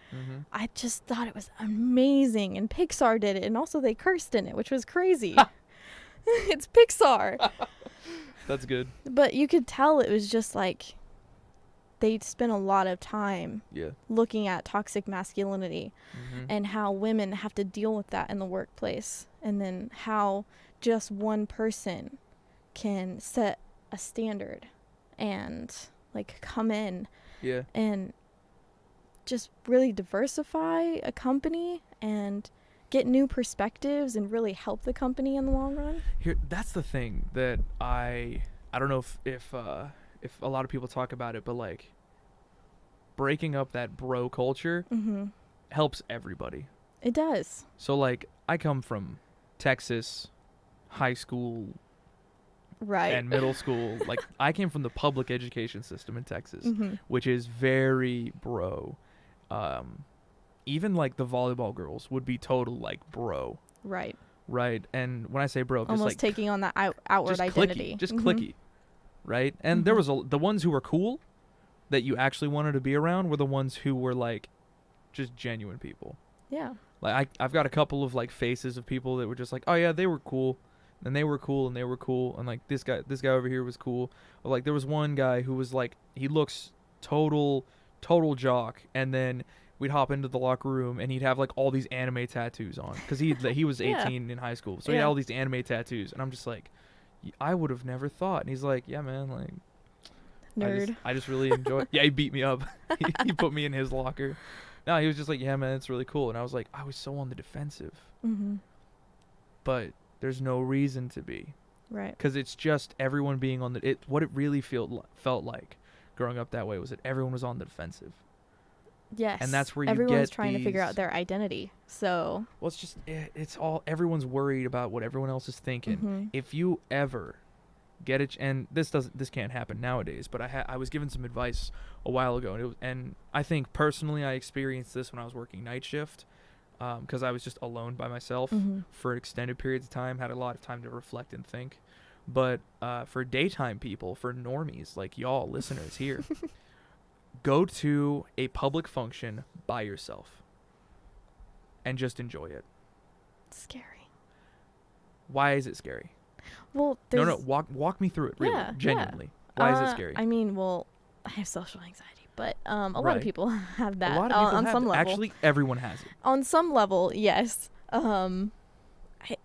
I just thought it was amazing, and Pixar did it, and also they cursed in it, which was crazy. It's Pixar. That's good. But you could tell it was just they spent a lot of time looking at toxic masculinity and how women have to deal with that in the workplace, and then how just one person can set a standard and come in and just really diversify a company and get new perspectives and really help the company in the long run. That's the thing that I don't know if a lot of people talk about it, but breaking up that bro culture helps everybody. It does. So I come from Texas, high school, Right. and middle school. Like, I came from the public education system in Texas, Mm-hmm. which is very bro. Even like the volleyball girls would be total like bro, Right. right? And when I say bro, just Almost like taking on that outward just identity. clicky, just Mhm. clicky, right? And there Mhm. was the ones who were cool that you actually wanted to be around were the ones who were like just genuine people. Yeah. Like I've got a couple of like faces of people that were just like, oh yeah, they were cool, and they were cool, and they were cool, and like this guy over here was cool. Or like there was one guy who was like, he looks total jock, and then we'd hop into the locker room and he'd have like all these anime tattoos on because he was Yeah. 18 in high school, so he had Yeah. all these anime tattoos, and I'm just like, I would have never thought. And he's like, yeah man, like Nerd. I just really enjoy. Yeah, he beat me up. He put me in his locker. No, he was just like, yeah, man, it's really cool. And I was like, I was so on the defensive. Mm-hmm. But there's no reason to be. Right. Because it's just everyone being on the... What it really felt like growing up that way was that everyone was on the defensive. Yes. And that's where you everyone's get trying to figure these- out their identity. So. Well, it's just... It's all... Everyone's worried about what everyone else is thinking. Mm-hmm. If you ever get it... And this can't happen nowadays, but I was given some advice a while ago, and I think personally I experienced this when I was working night shift, because I was just alone by myself Mm-hmm. for extended periods of time, had a lot of time to reflect and think. But for daytime people, for normies like y'all listeners here, go to a public function by yourself and just enjoy it. Scary. Why is it scary? Well, No, there's... walk me through it, really, Yeah, genuinely. Why is it scary? I mean, well, I have social anxiety, but a lot Right. of people have that a lot of people on have some it. level. Actually, everyone has it. On some level, yes.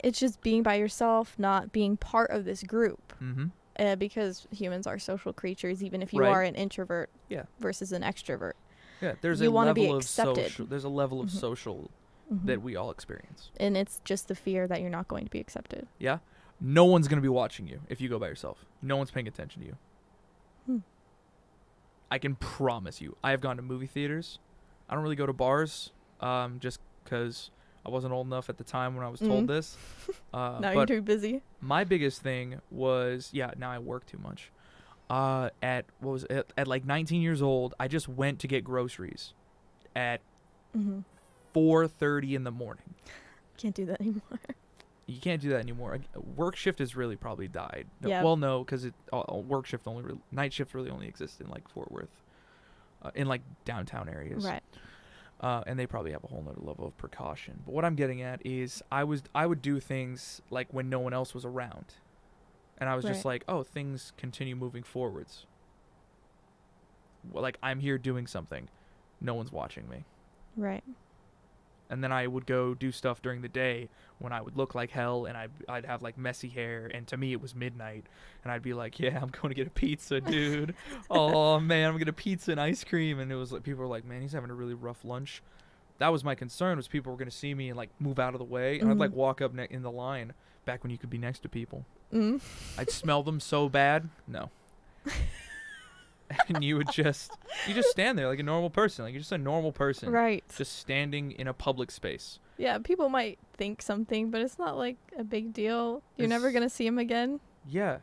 It's just being by yourself, not being part of this group. Mm-hmm. Because humans are social creatures, even if you Right. are an introvert Yeah. versus an extrovert. Yeah, there's You a wanna be level of accepted. social. There's a level of Mhm. social Mhm. that we all experience. And it's just the fear that you're not going to be accepted. Yeah, no one's gonna be watching you if you go by yourself. No one's paying attention to you. Hmm. I can promise you. I have gone to movie theaters. I don't really go to bars, just because I wasn't old enough at the time when I was told Mm. this. Now you're But too busy. my biggest thing was, now I work too much. At like 19 years old, I just went to get groceries at Mm-hmm. 4:30 in the morning. Can't do that anymore. You can't do that anymore. Work shift has really probably died. No, Yeah. Well, no, because work shift night shift really only exists in like Fort Worth, in like downtown areas. Right. And they probably have a whole nother level of precaution. But what I'm getting at is I would do things like when no one else was around. And I was just Right. like, oh, things continue moving forwards. Well, like, I'm here doing something. No one's watching me. Right. And then I would go do stuff during the day when I would look like hell, and I'd have like messy hair, and to me it was midnight, and I'd be like, yeah, I'm going to get a pizza, dude. Oh man, I'm gonna get a pizza and ice cream. And it was like, people were like, man, he's having a really rough lunch. That was my concern, was people were gonna see me and like move out of the way, and I'd like Mhm. walk up in the line back when you could be next to people. Mm. I'd smell them so bad. No. And you just stand there like a normal person, like you're just a normal person, Right. just standing in a public space. Yeah, people might think something, but it's not like a big deal. You're never It's- going to see him again. Yeah.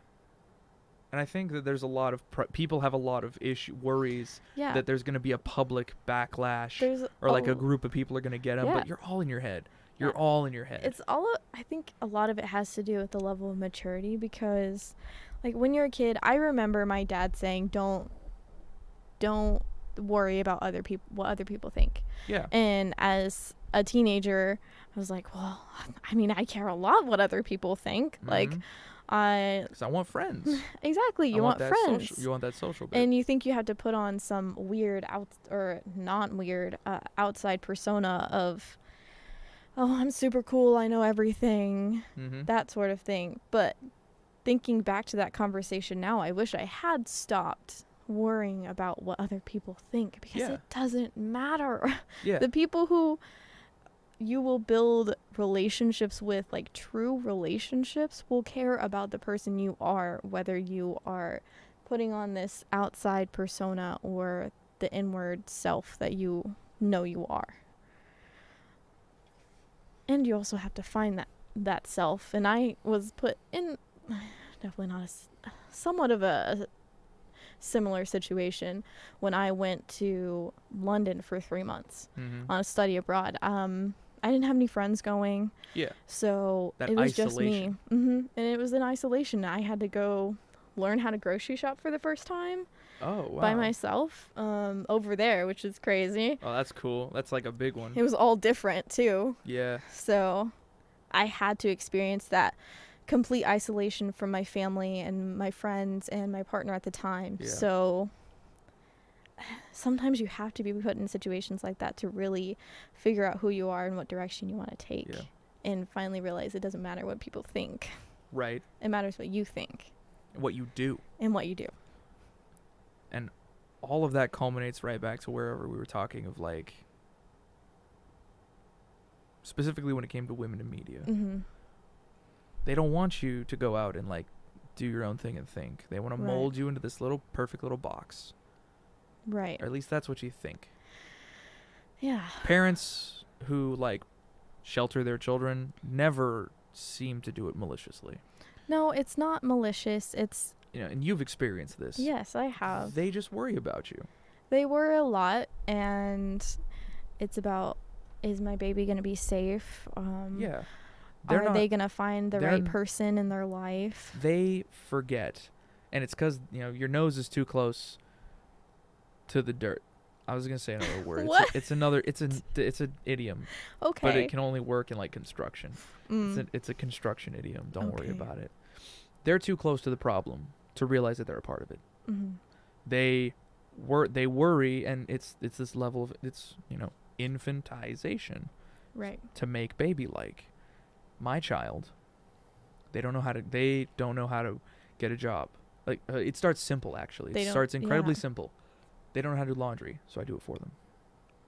And I think that there's a lot of people have a lot of worries Yeah. that there's going to be a public backlash, There's or like a group of people are going to get them. Yeah. But you're all in your head. You're Yeah. all in your head. It's I think a lot of it has to do with the level of maturity, because like when you're a kid, I remember my dad saying, don't worry about what other people think. Yeah. And as a teenager, I was like, well, I mean, I care a lot what other people think. Like, Mhm. 'Cause I want friends. exactly, I you want that friends. you want that social bit. And you think you have to put on some weird outside persona of, oh, I'm super cool, I know everything, Mhm. that sort of thing. But thinking back to that conversation now, I wish I had stopped worrying about what other people think, because Yeah. it doesn't matter. Yeah. The people who you will build relationships with, like true relationships, will care about the person you are, whether you are putting on this outside persona or the inward self that you know you are. And you also have to find that self. And I was put in definitely not somewhat of a similar situation when I went to London for 3 months Mm-hmm. on a study abroad. I didn't have any friends going, Yeah. so That it was isolation. just me. And it was in isolation. I had to go learn how to grocery shop for the first time Oh, wow. by myself over there, which is crazy. Oh, that's cool. That's like a big one. It was all different too. Yeah. So I had to experience that complete isolation from my family and my friends and my partner at the time. Yeah. So sometimes you have to be put in situations like that to really figure out who you are and what direction you want to take. Yeah. And finally realize it doesn't matter what people think. Right. It matters what you think What you do. and what you do. And all of that culminates right back to wherever we were talking of, like, specifically when it came to women in media. Mm-hmm. They don't want you to go out and, like, do your own thing and think. They want to Right. mold you into this little perfect little box. Right. Or at least that's what you think. Yeah. Parents who, like, shelter their children never seem to do it maliciously. No, it's not malicious. It's, You know, and you've experienced this. yes, I have. They just worry about you. They worry a lot, and it's about, is my baby going to be safe? Yeah. Are they going to find the they're right person in their life? They forget. And it's because, you know, your nose is too close to the dirt. I was going to say another word. What? It's an idiom. Okay. But it can only work in, like, construction. Mm. It's a construction idiom. Don't worry Okay. about it. They're too close to the problem to realize that they're a part of it. Mm-hmm. They worry, and it's this level of, it's, you know, infantization Right. to make baby like. My child, they don't know how to get a job. Like, it starts simple, actually. They It don't- starts incredibly yeah. simple. They don't know how to do laundry, so I do it for them.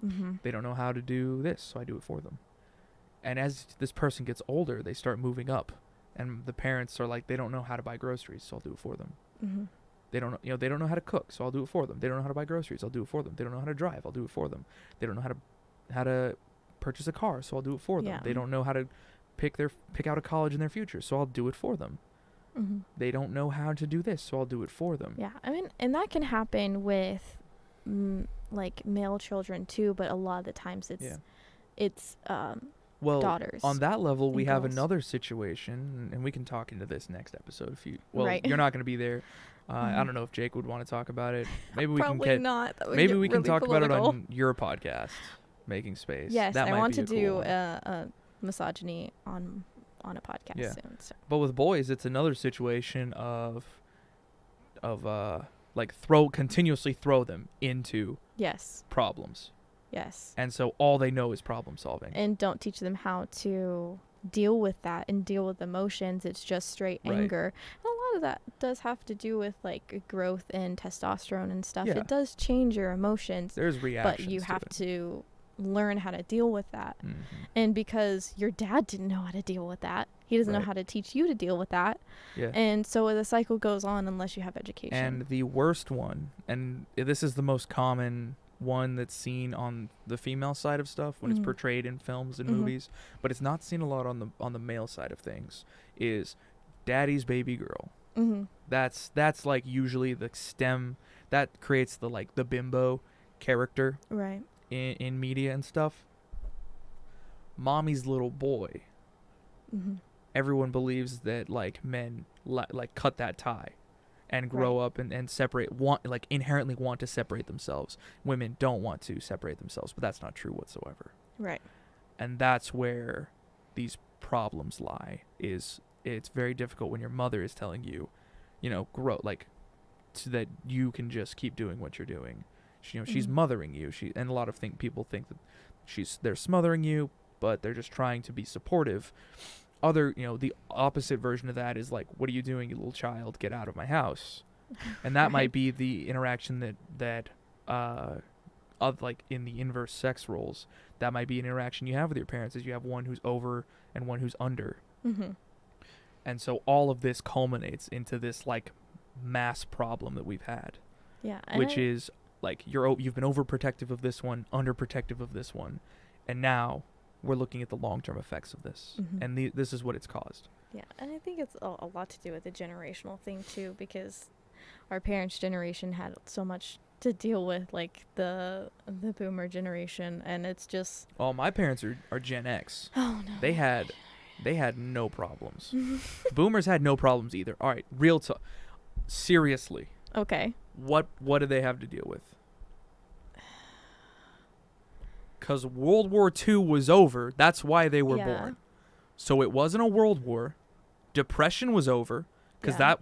Mm-hmm. They don't know how to do this, so I do it for them. And as this person gets older, they start moving up, and the parents are like, they don't know how to buy groceries, so I'll do it for them. Mm-hmm. They don't know, they don't know how to cook, so I'll do it for them. They don't know how to buy groceries, I'll do it for them. They don't know how to drive, I'll do it for them. They don't know how to purchase a car, so I'll do it for them. Yeah. They don't know how to pick out a college in their future, so I'll do it for them. Mm-hmm. They don't know how to do this, so I'll do it for them. Yeah, I mean, and that can happen with like male children too, but a lot of the times it's Well, daughters. on that level, we have girls. another situation, and we can talk into this next episode if you. Well, Right. you're not going to be there. I Mhm. don't know if Jake would want to talk about it. Maybe we Probably can get. not. That would Maybe get we can really talk political. about it on your podcast, Making Space. Yes, that I might want be to a cool do one. a misogyny on a podcast Yeah. soon. So. But with boys, it's another situation of like continuously throw them into Yes, problems, yes, and so all they know is problem solving. and don't teach them how to deal with that and deal with emotions. It's just straight Right. anger. And a lot of that does have to do with like growth in testosterone and stuff. Yeah. It does change your emotions, There's reactions. but you have it. to learn how to deal with that. Mhm. And because your dad didn't know how to deal with that, he doesn't know Right. how to teach you to deal with that. Yeah. And so the cycle goes on unless you have education. And the worst one, and this is the most common one that's seen on the female side of stuff when Mhm. it's portrayed in films and Mhm. movies, but it's not seen a lot on the male side of things, is daddy's baby girl. Mm-hmm. That's like usually the stem that creates the bimbo character Right. in media and stuff. Mommy's little boy. Mm-hmm. Everyone believes that like men like cut that tie and grow up and separate, inherently want to separate themselves. Women don't want to separate themselves, but that's not true whatsoever. Right. And that's where these problems lie. It's very difficult when your mother is telling you, grow, so that you can just keep doing what you're doing. She's Mhm. mothering you. And a lot of people think that they're smothering you, but they're just trying to be supportive. The opposite version of that is like, what are you doing, you little child? Get out of my house. And that Right. might be the interaction that of like in the inverse sex roles, that might be an interaction you have with your parents, is you have one who's over and one who's under. Mm-hmm. And so all of this culminates into this like mass problem that we've had, Yeah. which is like you've been overprotective of this one, underprotective of this one, and now we're looking at the long-term effects of this, Mhm. and this is what it's caused. Yeah, and I think it's a lot to do with the generational thing too, because our parents' generation had so much to deal with, like the boomer generation, and it's just Well, my parents are Gen X. oh no. They had no problems. Boomers had no problems either. All right, real talk. Seriously, Okay. what did they have to deal with? Because World War II was over. That's why they were Yeah. born. So it wasn't a world war. Depression was over because Yeah.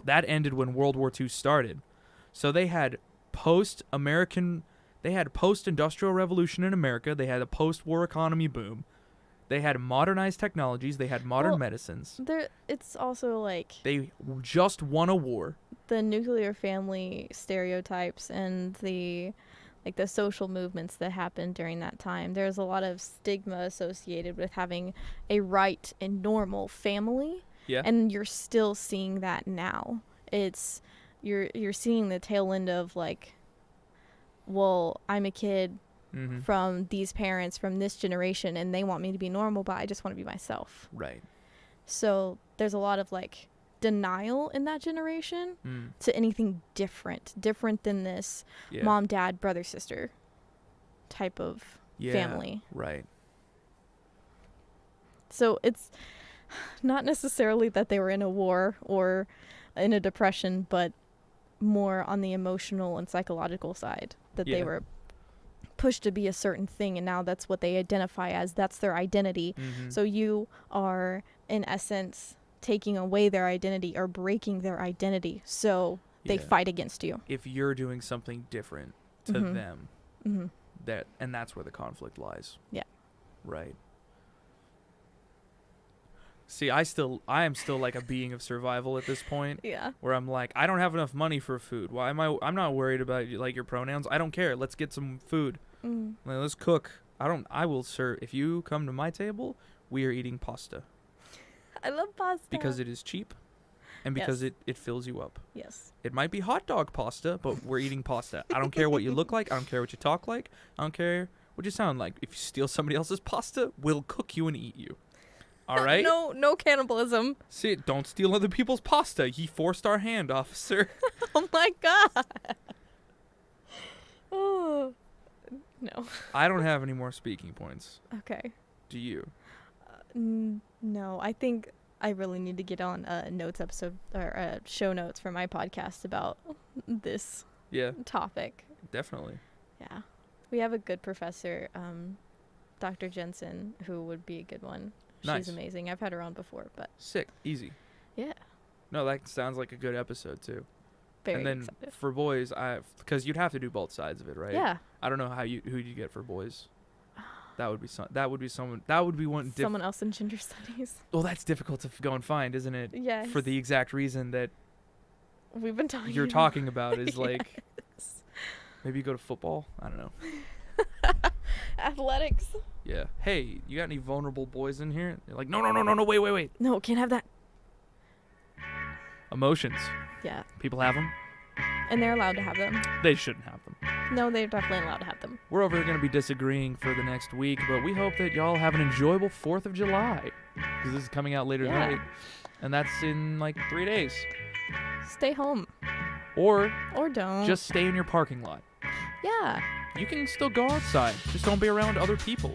that ended when World War II started. So they had post-industrial revolution in America. They had a post-war economy boom. They had modernized technologies. They had modern Well, medicines. It's also like They just won a war. the nuclear family stereotypes and the social movements that happened during that time. There's a lot of stigma associated with having a right and normal family. Yeah. And you're still seeing that now. It's you're seeing the tail end of like, well, I'm a kid Mm-hmm. from these parents from this generation and they want me to be normal, but I just want to be myself. Right. So there's a lot of like denial in that generation to anything different than this Yeah. mom, dad, brother, sister type of Yeah. family. Right. So it's not necessarily that they were in a war or in a depression, but more on the emotional and psychological side, that they Yeah. were pushed to be a certain thing, and now that's what they identify as. That's their identity. Mm-hmm. So you are, in essence, taking away their identity or breaking their identity. So they Yeah. fight against you. If you're doing something different to Mhm. them, Mm-hmm. and that's where the conflict lies. Yeah. Right. See, I am still like a being of survival at this point, Yeah. where I'm like, I don't have enough money for food. Why am I'm not worried about like your pronouns. I don't care. Let's get some food. Mm. Like, let's cook. I will serve. If you come to my table, we are eating pasta I love pasta. because it is cheap and because Yes. it fills you up. Yes. It might be hot dog pasta, but we're eating pasta. I don't care what you look like. I don't care what you talk like. I don't care what you sound like. If you steal somebody else's pasta, we'll cook you and eat you. All right? No cannibalism. See, don't steal other people's pasta. He forced our hand, officer. Oh my god. Oh. No. I don't have any more speaking points. Okay. Do you? No, I think I really need to get on a notes episode or show notes for my podcast about this Yeah, topic. definitely. Yeah. We have a good professor, Dr. Jensen, who would be a good one. Nice. She's amazing. I've had her on before, but Sick. Easy. yeah. No, that sounds like a good episode, too. Very and then excited. for boys, because you'd have to do both sides of it, right? Yeah. I don't know who you get for boys. That would be one. Someone else in gender studies. Well, that's difficult to go and find, isn't it? Yes. For the exact reason that We've been talking you're about. talking about is like Yes. maybe you go to football. I don't know. Athletics. Yeah. Hey, you got any vulnerable boys in here? They're like, no, wait. No, can't have that. Emotions. Yeah. People have them. And they're allowed to have them. They shouldn't have them. No, they're definitely allowed to have them. We're over here going to be disagreeing for the next week, but we hope that y'all have an enjoyable 4th of July. Because this is coming out later Yeah. tonight. And that's in like 3 days. Stay home. Or Or don't. just stay in your parking lot. Yeah. You can still go outside. Just don't be around other people.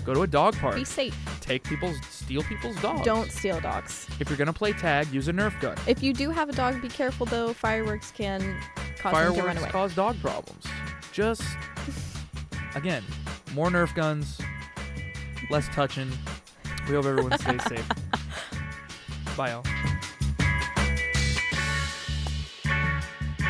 Go to a dog park. Be safe. Steal people's dogs. Don't steal dogs. If you're going to play tag, use a Nerf gun. If you do have a dog, be careful though. Fireworks can cause them to run Fireworks away. cause dog problems. Just, again, more Nerf guns, less touching. We hope everyone stays safe. Bye, y'all.